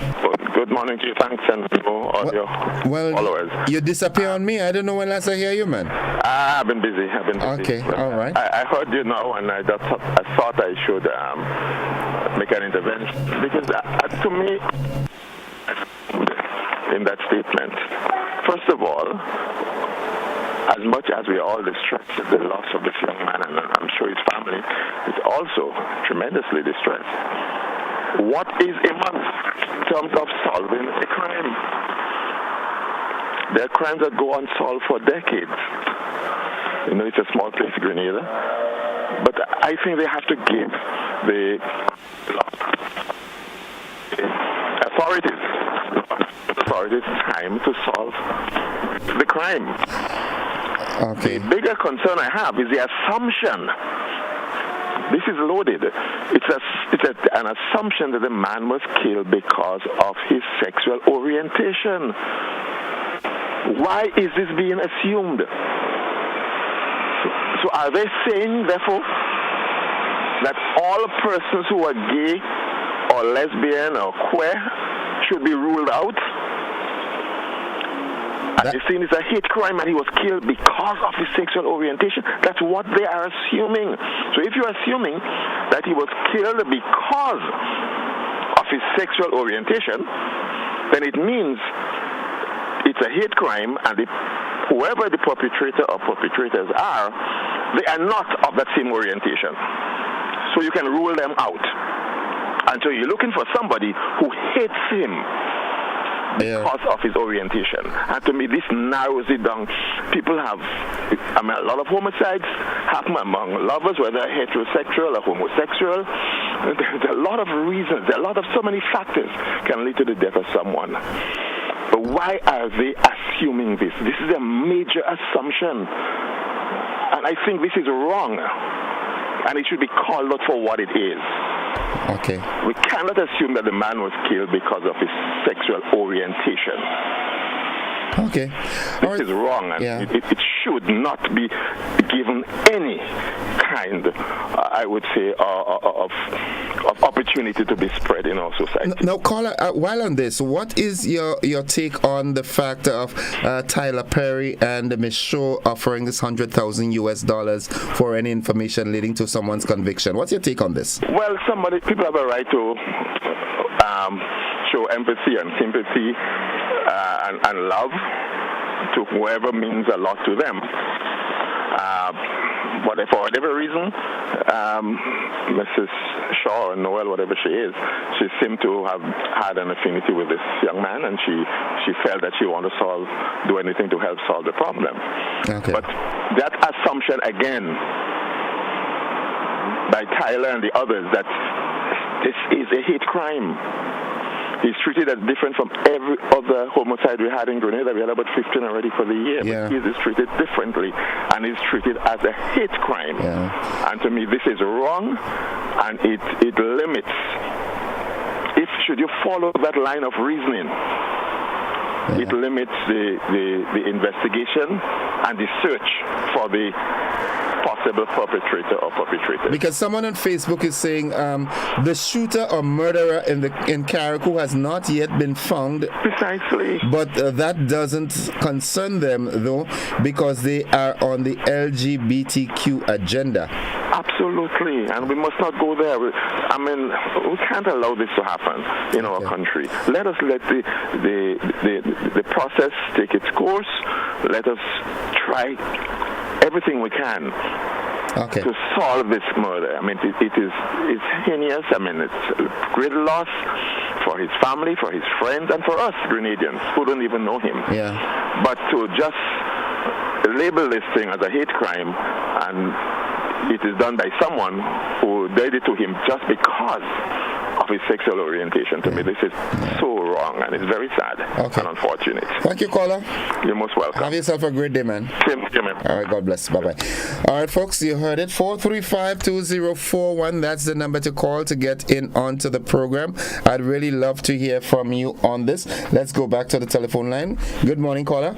Good morning to you. Thanks, and all your followers. You disappear on me. I don't know when last I hear you, man. I've been busy. Okay, all right. I heard you now, and I thought I should make an intervention, because to me, in that statement. First of all, as much as we are all distressed at the loss of this young man, and I'm sure his family is also tremendously distressed, what is a month in terms of solving a crime? There are crimes that go unsolved for decades. You know, it's a small place, Grenada. But I think they have to give the authorities time to solve the crime. Okay. The bigger concern I have is the assumption. This is loaded. It's an assumption that the man was killed because of his sexual orientation. Why is this being assumed? So are they saying, therefore, that all persons who are gay or lesbian or queer should be ruled out? And they're saying it's a hate crime and he was killed because of his sexual orientation. That's what they are assuming. So if you're assuming that he was killed because of his sexual orientation, then it means it's a hate crime, and whoever the perpetrator or perpetrators are, they are not of that same orientation. So you can rule them out. And so you're looking for somebody who hates him because of his orientation. And to me, this narrows it down. People have, a lot of homicides happen among lovers, whether heterosexual or homosexual. There's a lot of reasons, so many factors can lead to the death of someone. But why are they assuming this? This is a major assumption. And I think this is wrong. And it should be called out for what it is. Okay. We cannot assume that the man was killed because of his sexual orientation. Okay. This is wrong, and it should not be given any kind, I would say, of opportunity to be spread in our society. Now, caller, while on this, what is your take on the fact of Tyler Perry and Ms. Shaw offering this $100,000 for any information leading to someone's conviction? What's your take on this? Well, people have a right to show empathy and sympathy and love to whoever means a lot to them. But for whatever reason, Mrs. Shaw or Noel, whatever she is, she seemed to have had an affinity with this young man, and she felt that she wanted to do anything to help solve the problem. Okay. But that assumption again by Tyler and the others that this is a hate crime. He's treated as different from every other homicide we had in Grenada. We had about 15 already for the year. Yeah. But he is treated differently, and he's treated as a hate crime. Yeah. And to me, this is wrong, and it limits. Should you follow that line of reasoning, it limits the investigation and the search for the possible perpetrator or perpetrators. Because someone on Facebook is saying the shooter or murderer in Carriacou has not yet been found. Precisely. But that doesn't concern them, though, because they are on the LGBTQ agenda. Absolutely, and we must not go there. We can't allow this to happen in our country. Let us let the process take its course. Let us try everything we can to solve this murder. It's heinous. It's a great loss for his family, for his friends, and for us Grenadians who don't even know him. Yeah. But to just label this thing as a hate crime, and it is done by someone who did it to him just because of his sexual orientation. To me, this is so wrong, and it's very sad and unfortunate. Thank you, caller. You're most welcome. Have yourself a great day, man. Same to you, man. All right, God bless. Bye-bye. All right, folks, you heard it. 435-2041. That's the number to call to get in onto the program. I'd really love to hear from you on this. Let's go back to the telephone line. Good morning, caller.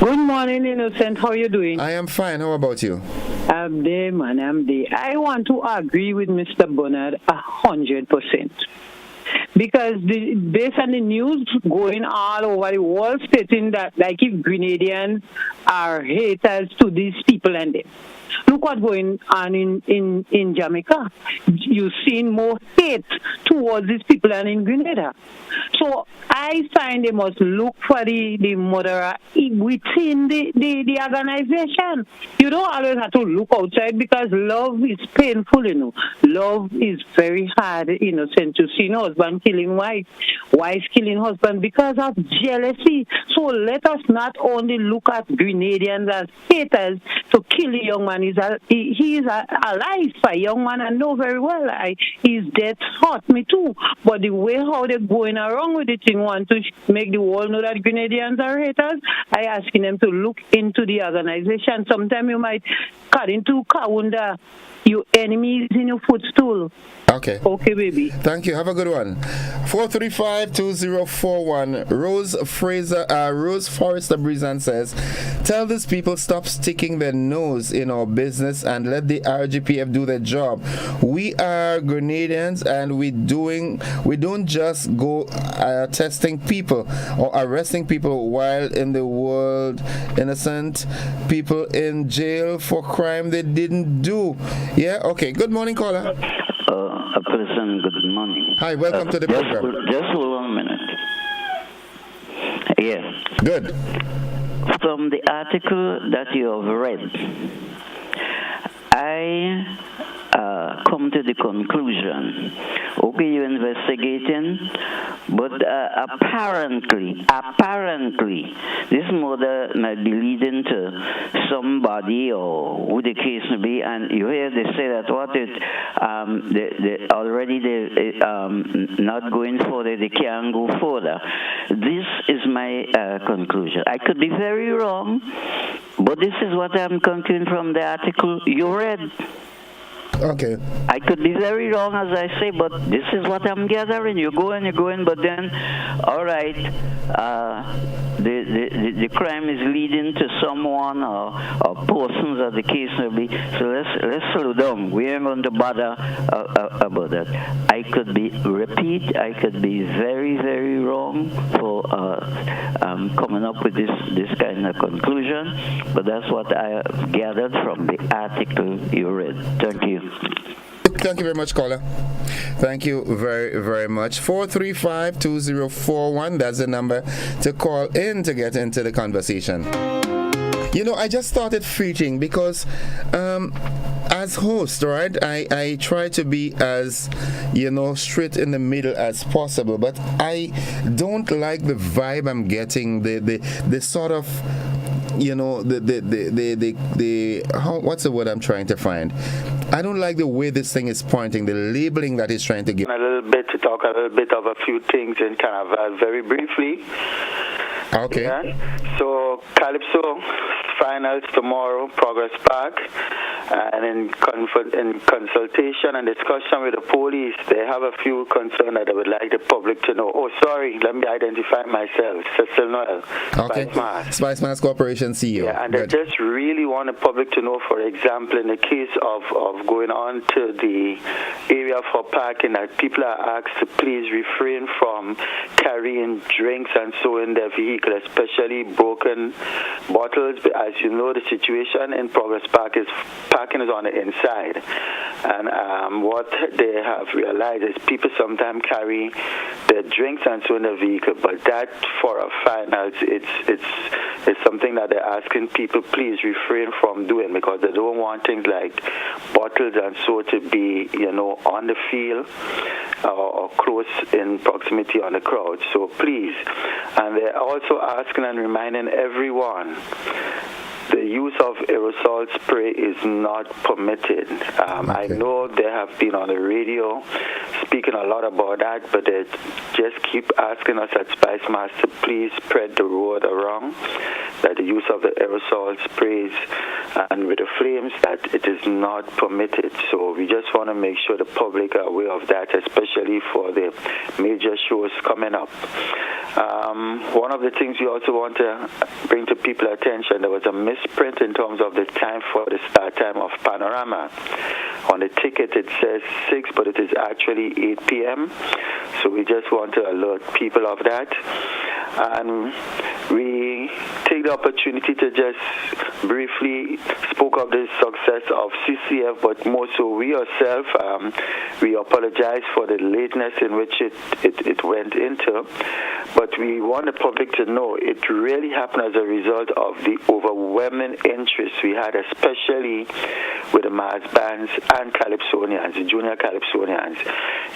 Good morning, Innocent. How are you doing? I am fine. How about you? I'm there, man. I'm there. I want to agree with Mr. Bernard 100%. Because based on the news going all over the world stating that like if Grenadians are haters to these people and them. Look what's going on in Jamaica. You've seen more hate towards these people than in Grenada. So I find they must look for the murderer within the organization. You don't always have to look outside because love is painful, you know. Love is very hard, innocent. You see husband killing wife killing husband because of jealousy. So let us not only look at Grenadians as haters to kill a young man. He is alive for a young man. I know very well. His death hurt me too. But the way how they're going around with the thing, want to make the world know that Grenadians are haters, I asking them to look into the organization. Sometimes you might cut into Kaunda. Your enemy is in your footstool. Okay. Okay, baby. Thank you. Have a good one. 435-2041. Rose Forrester Breezan says, tell these people stop sticking their nose in our business and let the RGPF do their job. We are Grenadians and we don't just go testing people or arresting people while in the world innocent people in jail for crime they didn't do. Yeah, okay. Good morning, caller. A person, good morning. Hi, welcome to the program. Just 1 minute. Yes. Good. From the article that you have read, I come to the conclusion, okay, you're investigating, but apparently, this murder might be leading to somebody or who the case may be, and you hear they say that they already not going further, they can't go further. This is my conclusion. I could be very wrong, but this is what I'm concluding from the article you read. Okay. I could be very wrong, as I say, but this is what I'm gathering. You're going, but then, all right, the crime is leading to someone or persons, as the case may be. So let's slow down. We ain't going to bother about that. I could be very, very wrong for coming up with this kind of conclusion, but that's what I gathered from the article you read. Thank you. Thank you very much, caller. Thank you very, very much. 435-2041. That's the number to call in to get into the conversation. I just started preaching because as host, right, I try to be as, straight in the middle as possible, but I don't like the vibe I'm getting, the sort of, what's the word I'm trying to find? I don't like the way this thing is pointing, the labeling that it's trying to give. A little bit to talk a little bit of a few things in Carnival very briefly. Okay. Yeah. So Calypso finals tomorrow, Progress Park, and in consultation and discussion with the police, they have a few concerns that I would like the public to know. Oh, sorry, let me identify myself. Cecil Noel, okay. Spice Mass Corporation CEO. Yeah, and they just really want the public to know, for example, in the case of going on to the area for parking, that people are asked to please refrain from carrying drinks and so in their vehicle, especially broken bottles. As you know, the situation in Progress Park is parking is on the inside, and what they have realized is people sometimes carry their drinks and so in the vehicle, but that for a finals, it's something that they're asking people please refrain from doing, because they don't want things like bottles and so to be on the field or close in proximity on the crowd. So please, and they're also asking and reminding everyone, the use of aerosol spray is not permitted. I know they have been on the radio speaking a lot about that, but they just keep asking us at Spice Mass to please spread the word around that the use of the aerosol sprays and with the flames, that it is not permitted. So we just want to make sure the public are aware of that, especially for the major shows coming up. One of the things we also want to bring to people's attention, there was a misprint in terms of the time for the start time of Panorama. On the ticket it says 6, but it is actually 8 p.m. So we just want to alert people of that. And we take the opportunity to just briefly spoke of the success of CCF, but more so we ourselves, we apologize for the lateness in which it went into, but we want the public to know it really happened as a result of the overwhelming interest we had, especially with the mass bands and calypsonians, the junior calypsonians.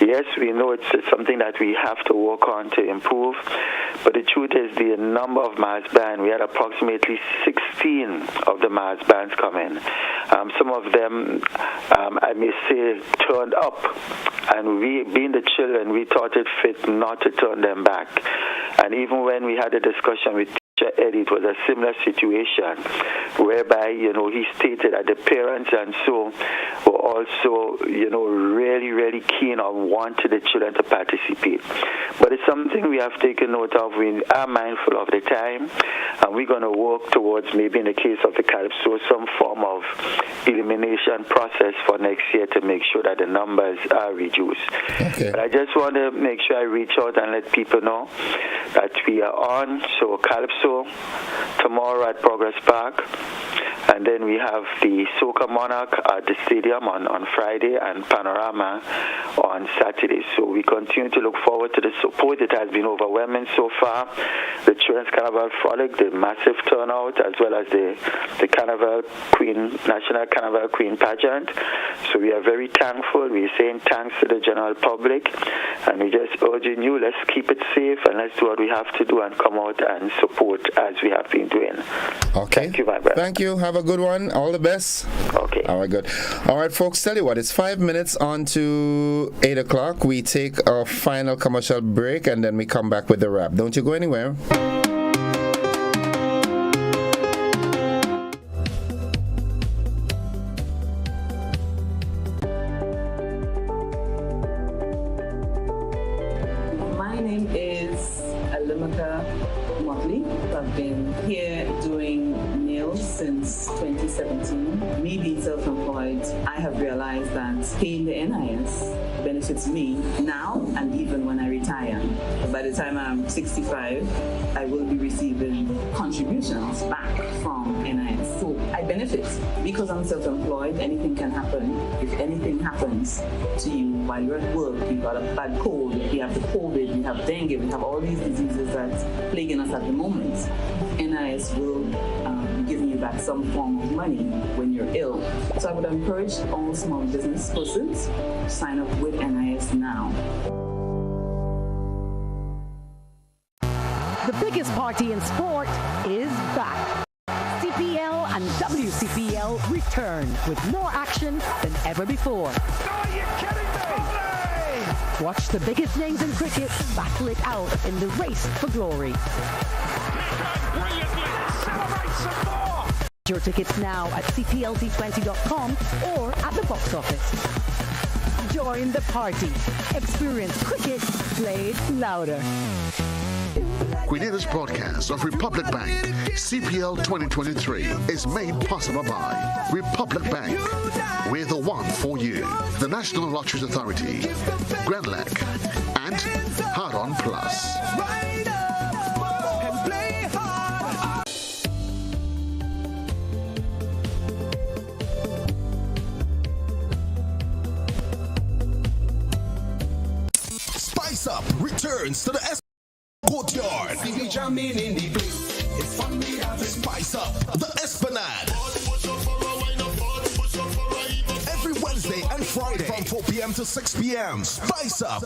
Yes, we know it's something that we have to work on to improve, but the truth is the number of mass bands, we had approximately 16 of the mass bands come in. Some of them, I may say, turned up, and we, being the children, we thought it fit not to turn them back. And even when we had a discussion with Eddie, it was a similar situation whereby, he stated that the parents and so were also, really, really keen on wanting the children to participate. But it's something we have taken note of. We are mindful of the time, and we're going to work towards, maybe in the case of the Calypso, some form of elimination process for next year to make sure that the numbers are reduced. Okay. But I just want to make sure I reach out and let people know that we are on. So Calypso tomorrow at Progress Park, and then we have the Soca Monarch at the stadium on Friday and Panorama on Saturday. So we continue to look forward to the support. It has been overwhelming so far. The Children's Carnival Frolic, the massive turnout, as well as the Carnival Queen, National Carnival Queen pageant. So we are very thankful. We're saying thanks to the general public, and we just urging you, let's keep it safe and let's do what we have to do and come out and support as we have been doing. Okay. Thank you, my brother. Thank you. Have a good one. All the best. Okay. All right, good. All right, folks, tell you what, it's 5 minutes on to 8 o'clock. We take our final commercial break, and then we come back with the wrap. Don't you go anywhere. I've been here doing nails since 2017. Me being self-employed, I have realized that paying the NIS benefits me now and even when I retire. By the time I'm 65, I will be receiving contributions back from NIS. So I benefit because I'm self-employed. Anything can happen. If anything happens to you while you're at work, you've got a bad cold, you have the COVID, you have dengue, we have all these diseases that's plaguing us at the moment. NIS will be giving you back some form of money when you're ill. So I would encourage all small business persons to sign up with NIS now. The biggest party in sport is back. CPL and WCPL return with more action than ever before. Are you kidding me? Watch the biggest names in cricket battle it out in the race for glory. Celebrate some more! Your tickets now at cplt20.com or at the box office. Join the party. Experience cricket played louder. Grenada's broadcast of Republic Bank CPL 2023 is made possible by Republic Bank. We're the one for you. The National Lotteries Authority, Grenada 9th, and Hard On Plus. Spice Up returns to the Courtyard. Spice Up the Esplanade. Every Wednesday and Friday from 4 p.m. to 6 p.m. Spice Up